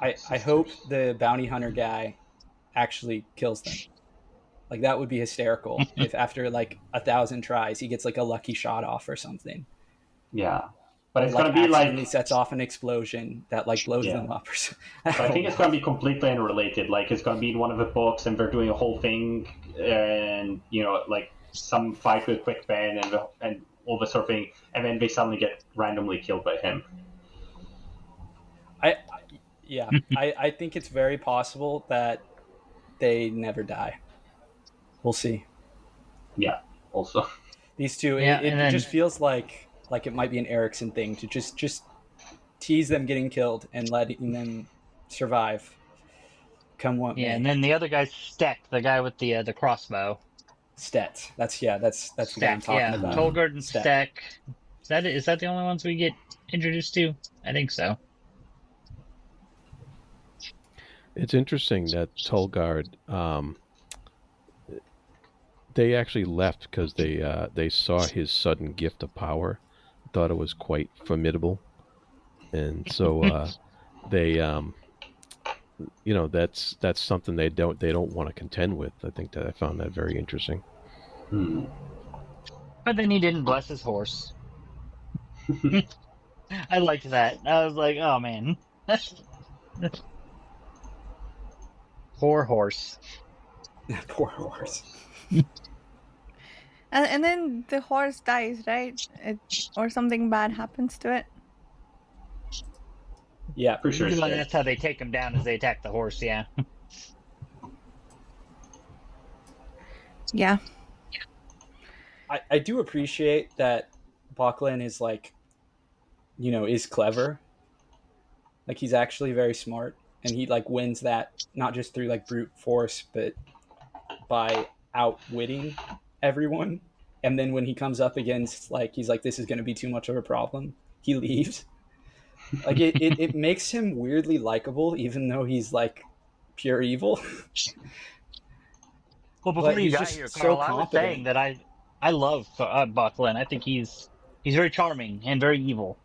I hope the bounty hunter guy actually kills them. Like that would be hysterical if after like 1,000 tries he gets like a lucky shot off or something. Yeah, but it's like, gonna be like he sets off an explosion that like blows them up. Or something. I think it's gonna be completely unrelated. Like it's gonna be in one of the books, and they're doing a whole thing, and like some fight with Quick Ben and all this sort of thing, and then they suddenly get randomly killed by him. I think it's very possible that they never die. We'll see. Yeah. Also, these two, it just feels like it might be an Erikson thing to just tease them getting killed and letting them survive. Come what may. And then the other guy's Stek, the guy with the crossbow. Stet. That's what I'm talking about. Tolgard and Stek. Is that the only ones we get introduced to? I think so. It's interesting that Tolgard, they actually left because they saw his sudden gift of power, thought it was quite formidable, and so they, that's something they don't want to contend with. I think that I found that very interesting. But then he didn't bless his horse. I liked that. I was like, oh man. Poor horse. Poor horse. And then the horse dies, right? Or something bad happens to it. Yeah, for sure. That's how they take him down, as they attack the horse. Yeah. Yeah. I do appreciate that Bacolaine is like, is clever. Like he's actually very smart, and he like wins that not just through like brute force, but by outwitting everyone. And then when he comes up against he's like, this is going to be too much of a problem, he leaves. Like it makes him weirdly likable, even though he's like pure evil. Well, before you got here, Carl, I was saying that I love Bacolaine. I think he's very charming and very evil.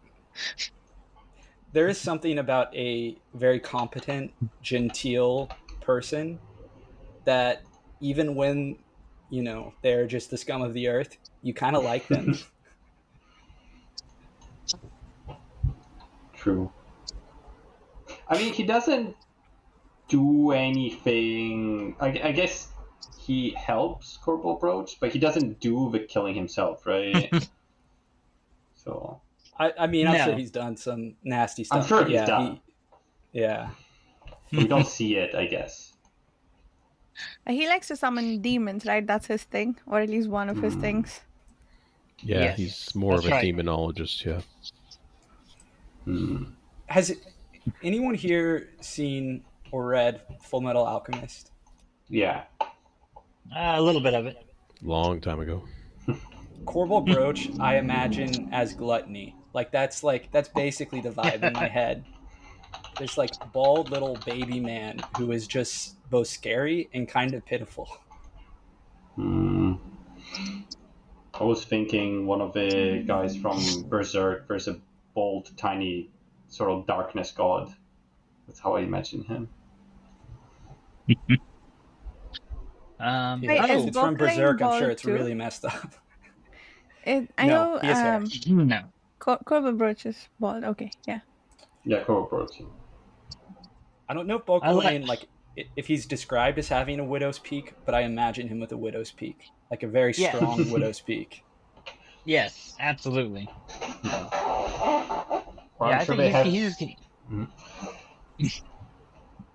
There is something about a very competent, genteel person that even when, you know, they're just the scum of the earth, you kind of like them. True. I mean, he doesn't do anything. I guess he helps Corporal Broach, but he doesn't do the killing himself, right? So I mean, I'm sure No. he's done some nasty stuff. I'm sure but he's yeah, done. yeah. We don't see it, I guess. He likes to summon demons, right? That's his thing, or at least one of his things. Yeah, Yes, he's more of that's a right. demonologist. Yeah. Has anyone here seen or read Full Metal Alchemist? Yeah. A little bit of it. Long time ago. Corporal Broach, I imagine as gluttony. That's basically the vibe in my head. This like bald little baby man who is just both scary and kind of pitiful. I was thinking one of the guys from Berserk. There's a bold, tiny, sort of darkness god. That's how I imagine him. Wait, is It's from Bacolaine Berserk. I'm sure bald it's too? really messed up. I No, know he has hair. No. Corporal Broach is bald. Okay, yeah. Yeah, Corporal. I don't know if I Bacolaine, if he's described as having a widow's peak, but I imagine him with a widow's peak, like a very Yeah. strong widow's peak. Yes, absolutely. Or Yeah, I'm I sure think they have.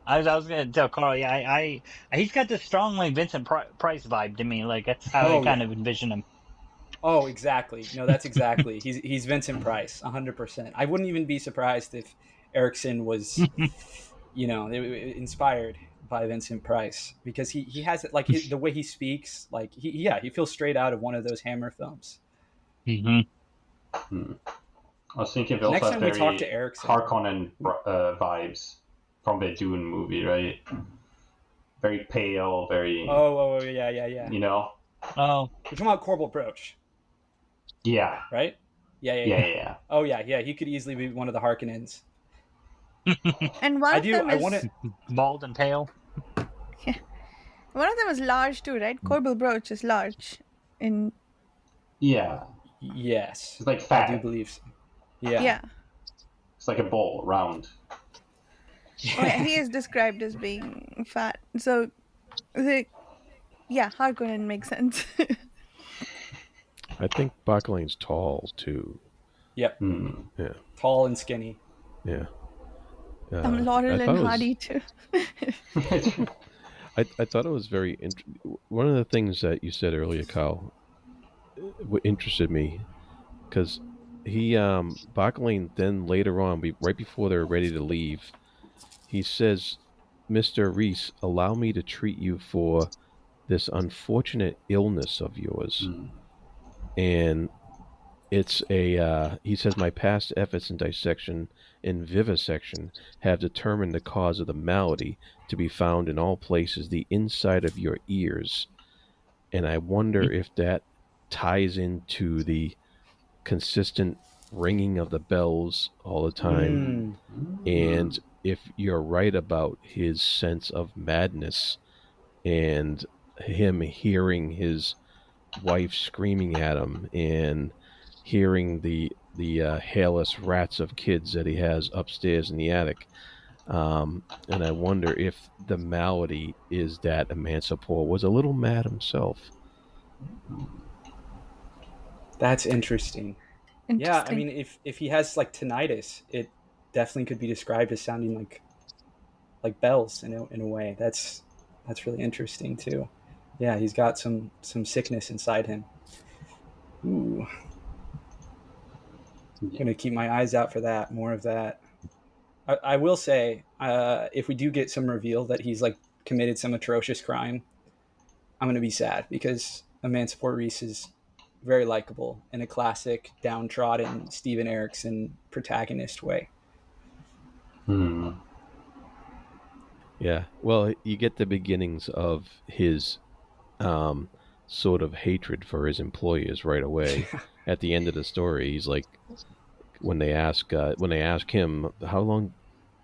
I was going to tell Carl. Yeah, he's got this strong like Vincent Price vibe to me. Like that's how I kind of envision him. Oh, exactly. No, that's exactly. He's Vincent Price, 100%. I wouldn't even be surprised if Erikson was, inspired by Vincent Price, because he has it like the way he speaks, like he feels straight out of one of those Hammer films. Mm-hmm. I was thinking they Next also have time we talk very to Erikson, Harkonnen vibes from the Dune movie, right? Very pale, very. Oh, yeah. You know. Oh, We're talking about Corporal Broach, Yeah. right? Yeah. Oh yeah. He could easily be one of the Harkonnens. And one of them is bald and pale. Yeah. One of them is large too, right? Corporal Broach is large. Yeah. Yes. It's like fat. I do believe so. Yeah. Yeah. It's like a ball, round. He is described as being fat. So, Harkonnen makes sense. I think Bacalaine's tall too. Yep. Yeah. Tall and skinny. Yeah. Laurel and Hardy too. I thought it was very one of the things that you said earlier, Kyle, interested me, because Bacalaine then later on, right before they're ready to leave, he says, "Mr. Reese, allow me to treat you for this unfortunate illness of yours." And it's he says, "My past efforts in dissection and vivisection have determined the cause of the malady to be found in all places, the inside of your ears." And I wonder if that ties into the consistent ringing of the bells all the time. And if you're right about his sense of madness and him hearing his wife screaming at him and hearing the hairless rats of kids that he has upstairs in the attic, and I wonder if the malady is that Emancipor was a little mad himself. That's interesting. Yeah, I mean, if he has like tinnitus, it definitely could be described as sounding like bells in a way. That's really interesting too. Yeah, he's got some sickness inside him. Ooh. I'm gonna keep my eyes out for that. More of that. I will say, if we do get some reveal that he's like committed some atrocious crime, I'm gonna be sad, because Emancipor Reese is very likable in a classic downtrodden Steven Erikson protagonist way. Yeah, well, you get the beginnings of his sort of hatred for his employers right away. At the end of the story, he's like, when they ask him, how long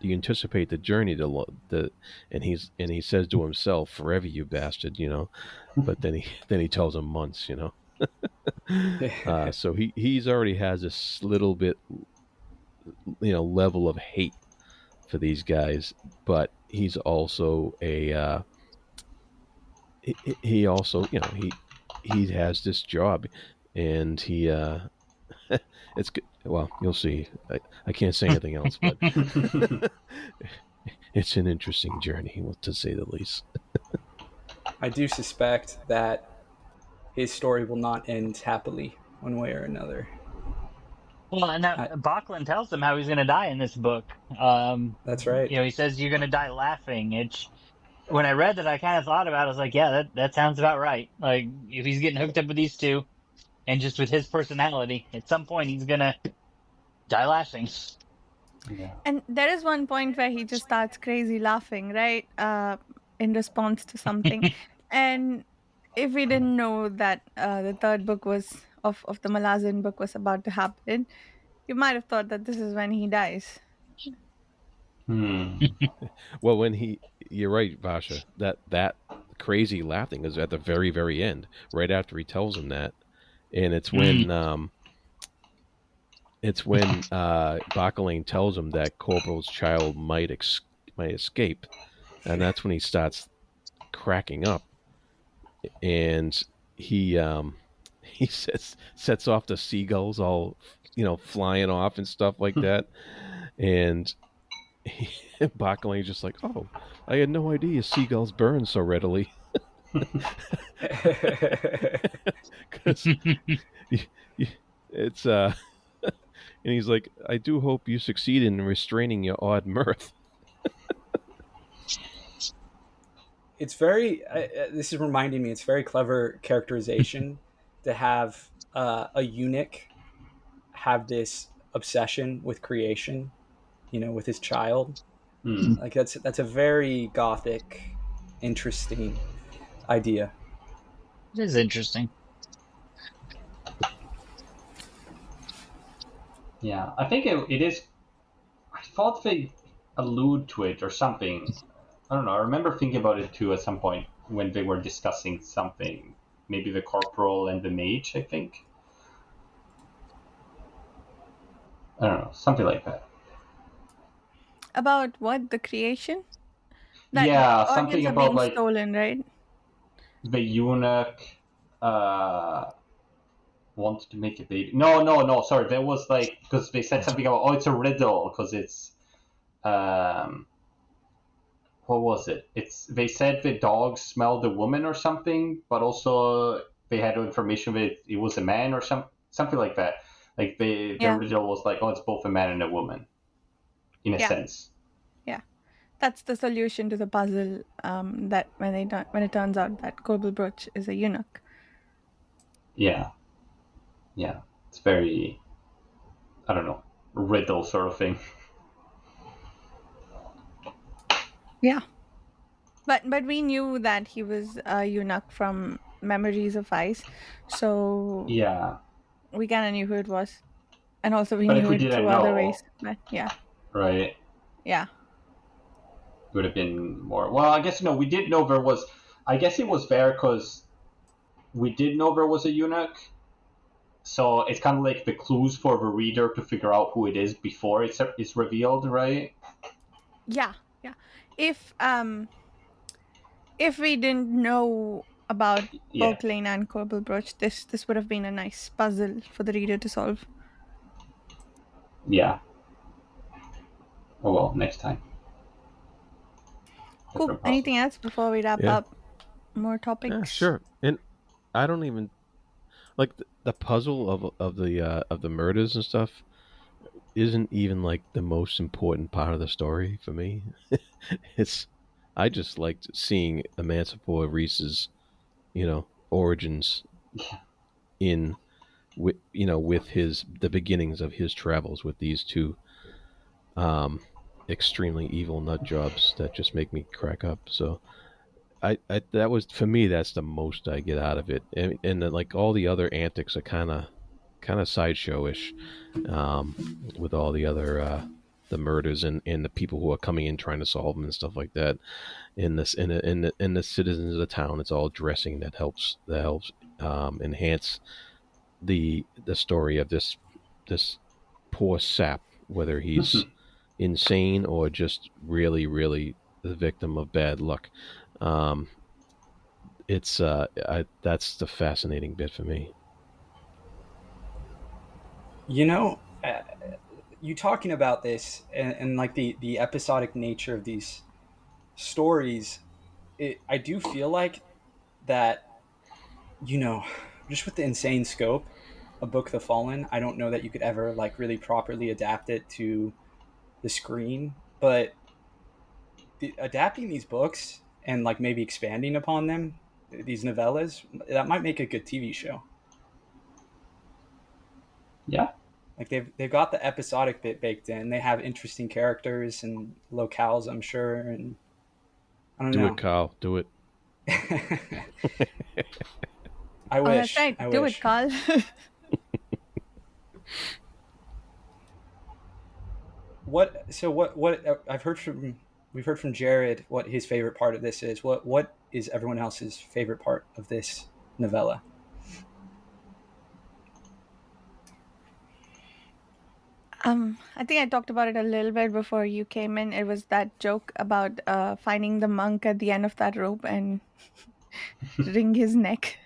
you anticipate the journey and he says to himself, "Forever, you bastard," but then he tells him months, so he's already has this little bit, level of hate for these guys, but he's also he also, he has this job, and he it's good. Well, you'll see. I can't say anything else, but it's an interesting journey, to say the least. I do suspect that his story will not end happily one way or another. Well, and Bacolaine tells him how he's going to die in this book. That's right. He says you're going to die laughing. When I read that, I kind of thought about it. I was like, yeah, that sounds about right. Like, if he's getting hooked up with these two, and just with his personality, at some point he's going to die laughing. Yeah. And there is one point where he just starts crazy laughing, right? In response to something. And if we didn't know that the third book was of the Malazan book was about to happen, you might have thought that this is when he dies. Well, you're right, Vasha. That crazy laughing is at the very, very end, right after he tells him that, and it's when Bacolaine tells him that Corporal's child might escape, and that's when he starts cracking up, and he sets off the seagulls all flying off and stuff like that, and Bacalaine's just like, "Oh, I had no idea seagulls burn so readily." Because it's and he's like, "I do hope you succeed in restraining your odd mirth." It's very. This is reminding me. It's very clever characterization to have a eunuch have this obsession with creation, with his child. Like that's a very gothic, interesting idea. It is interesting. Yeah, I think it is. I thought they allude to it or something. I don't know. I remember thinking about it too at some point when they were discussing something. Maybe the corporal and the mage, I think. I don't know. Something like that. About what? The creation? Yeah, something about like stolen, right? The eunuch wanted to make a baby. No. Sorry, there was like because they said something about it's a riddle because it's what was it? They said the dog smelled a woman or something, but also they had information that it was a man or something like that. Like the riddle was like, it's both a man and a woman, in a sense. Yeah, that's the solution to the puzzle. That when it turns out that Corbel Brooch is a eunuch. Yeah, it's very, I don't know, riddle sort of thing. Yeah, but we knew that he was a eunuch from Memories of Ice, so we kind of knew who it was, and also we knew it through other ways. But right. Yeah, it would have been more. Well, I guess we did know there was. I guess it was there because we did know there was a eunuch. So it's kind of like the clues for the reader to figure out who it is before it's revealed, right? Yeah. If we didn't know about Bacolaine and Corbel Brooch, this would have been a nice puzzle for the reader to solve. Yeah. Oh well, next time. Cool. Anything else before we wrap up? More topics? Yeah, sure. And I don't even like the puzzle of the murders and stuff isn't even like the most important part of the story for me. I just liked seeing Emancipor Reese's, origins with the beginnings of his travels with these two extremely evil nut jobs that just make me crack up. So I that was, for me, that's the most I get out of it, and then, like, all the other antics are kind of sideshowish, with all the other the murders and the people who are coming in trying to solve them and stuff like that. In the citizens of the town, it's all dressing that helps enhance the story of this poor sap, whether he's insane or just really the victim of bad luck. Um, that's the fascinating bit for me. You know, you talking about this and like the episodic nature of these stories, I do feel like that, you know, just with the insane scope of Book of the Fallen, I don't know that you could ever like really properly adapt it to the screen. But adapting these books and like maybe expanding upon them, these novellas, that might make a good TV show. Yeah. Like they've got the episodic bit baked in. They have interesting characters and locales, I'm sure, and I don't Do it, know. Kyle. Do it. I Oh, that's wish. right. I Do wish. it, Carl. What we've heard from Jared what his favorite part of this is. What is everyone else's favorite part of this novella? I think I talked about it a little bit before you came in. It was that joke about finding the monk at the end of that rope and wring his neck.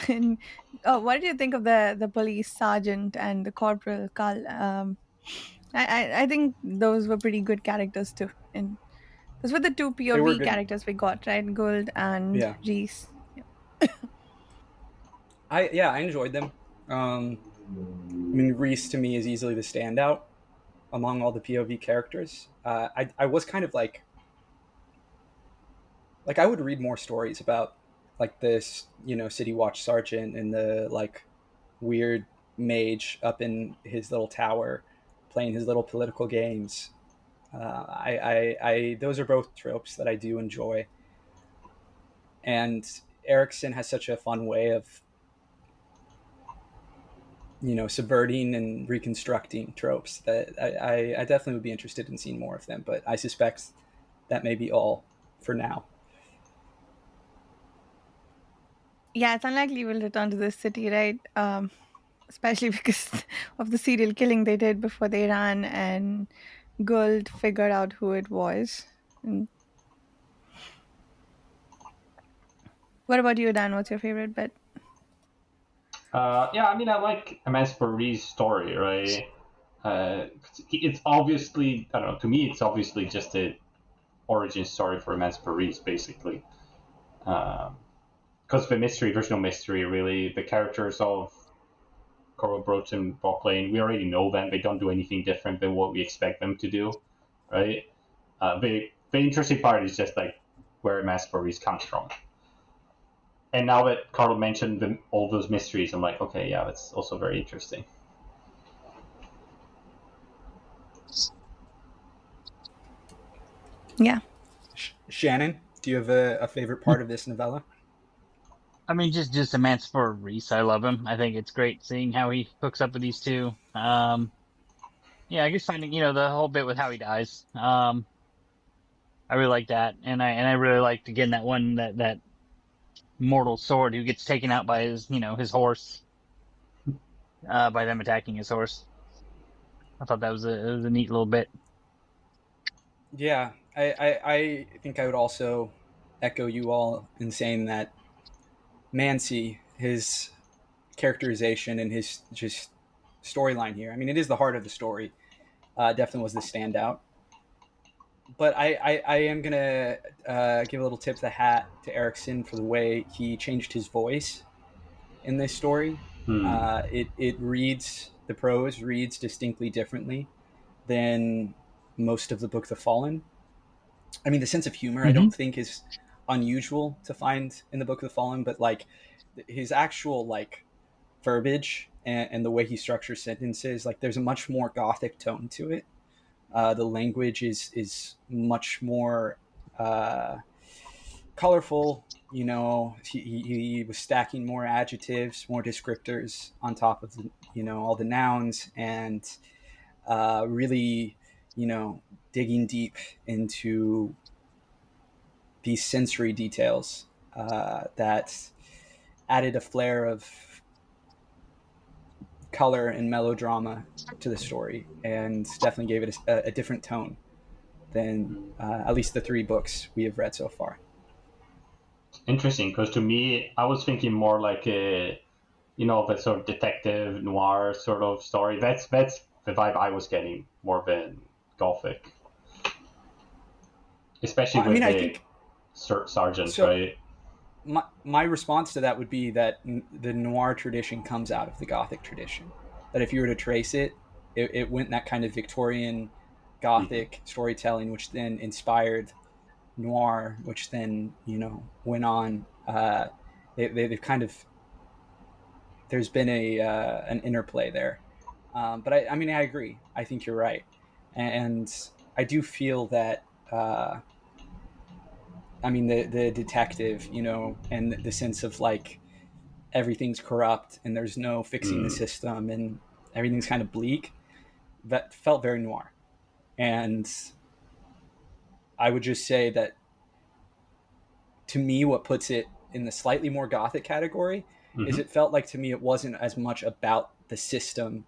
And what did you think of the police sergeant and the corporal Carl? I think those were pretty good characters too. And those were the two They were POV good. characters we got, right? Gold and Yeah. Reese. I enjoyed them. I mean, Reese to me is easily the standout among all the POV characters. I was kind of like I would read more stories about like this, you know, City Watch sergeant and the like weird mage up in his little tower playing his little political games. Those are both tropes that I do enjoy. And Erikson has such a fun way of, you know, subverting and reconstructing tropes that I definitely would be interested in seeing more of them. But I suspect that may be all for now. Yeah, it's unlikely we'll return to this city, right? Especially because of the serial killing they did before they ran, and Gold figured out who it was. And what about you, Dan? What's your favorite bit? Yeah, I mean, I like Reese's story, right? It's obviously, I don't know, to me, it's obviously just a origin story for Reese, basically. Because the mystery, there's no mystery, really. The characters of Coral Brooch and Bacolaine, we already know them. They don't do anything different than what we expect them to do, right? The interesting part is just like where Reese comes from. And now that Carl mentioned all those mysteries, I'm like, okay, yeah, that's also very interesting. Yeah. Shannon, do you have a favorite part of this novella? I mean, just immense for Reese. I love him. I think it's great seeing how he hooks up with these two. Yeah, I guess finding, you know, the whole bit with how he dies. I really like that. And I really liked again that mortal sword who gets taken out by his, you know, his horse, by them attacking his horse. I thought that was it was a neat little bit. Yeah, I think I would also echo you all in saying that Mancy, his characterization and his just storyline here. I mean, it is the heart of the story. Definitely was the standout. But I am gonna give a little tip of the hat to Erikson for the way he changed his voice in this story. It reads, the prose reads distinctly differently than most of the Book of the Fallen. I mean, the sense of humor I don't think is unusual to find in the Book of the Fallen, but like his actual like verbiage and the way he structures sentences, like there's a much more gothic tone to it. The language is much more colorful. You know, he was stacking more adjectives, more descriptors on top of the, you know, all the nouns, and really digging deep into these sensory details that added a flair of color and melodrama to the story, and definitely gave it a different tone than at least the 3 books we have read so far. Interesting, because to me, I was thinking more like the sort of detective noir sort of story. That's the vibe I was getting more than gothic, especially with I the think sergeant, so. right? My response to that would be that the noir tradition comes out of the gothic tradition. That if you were to trace it, it went that kind of Victorian gothic storytelling, which then inspired noir, which then went on. They've kind of, there's been an interplay there. But I agree. I think you're right, and I do feel that. The detective, and the sense of like everything's corrupt and there's no fixing the system and everything's kind of bleak, that felt very noir. And I would just say that, to me, what puts it in the slightly more gothic category is it felt like to me it wasn't as much about the system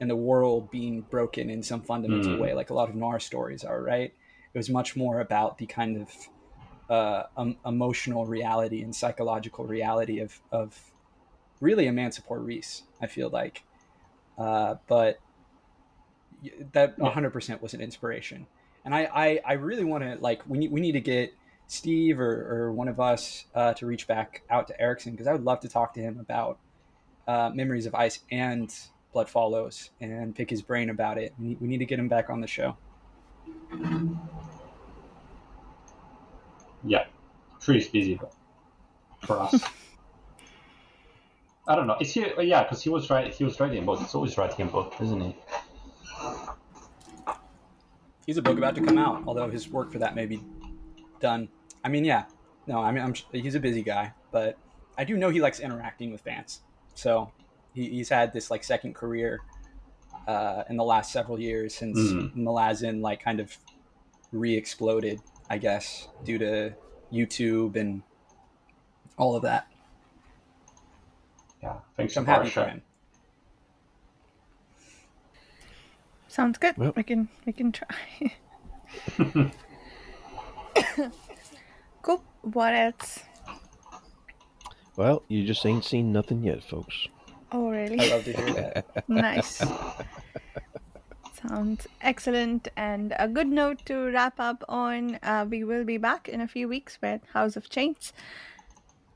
and the world being broken in some fundamental way like a lot of noir stories are, right? It was much more about the kind of emotional reality and psychological reality of really Emancipor Reese, I feel like. But that 100% was an inspiration. And I really want to, like, we need to get Steve or one of us to reach back out to Erikson, because I would love to talk to him about Memories of Ice and Blood Follows and pick his brain about it. We need to get him back on the show. Yeah, I'm sure he's busy, but for us. I don't know. Is he? Yeah, because he was writing books. He's always writing a book, isn't he? He's a book about to come out, although his work for that may be done. Yeah. No, he's a busy guy, but I do know he likes interacting with fans. So he's had this like second career in the last several years since Malazan like kind of re-exploded, I guess, due to YouTube and all of that. Yeah, thanks. So I'm happy for him. Sounds good. Well, we can try. Cool. What else? Well, you just ain't seen nothing yet, folks. Oh, really? I love to hear that. Nice. Sounds excellent, and a good note to wrap up on. We will be back in a few weeks with House of Chains.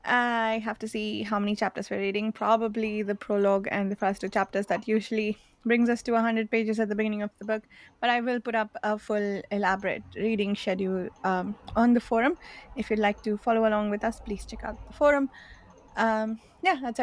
I have to see how many chapters we're reading. Probably the prologue and the first 2 chapters that usually brings us to 100 pages at the beginning of the book. But I will put up a full elaborate reading schedule on the forum. If you'd like to follow along with us, please check out the forum. Yeah, that's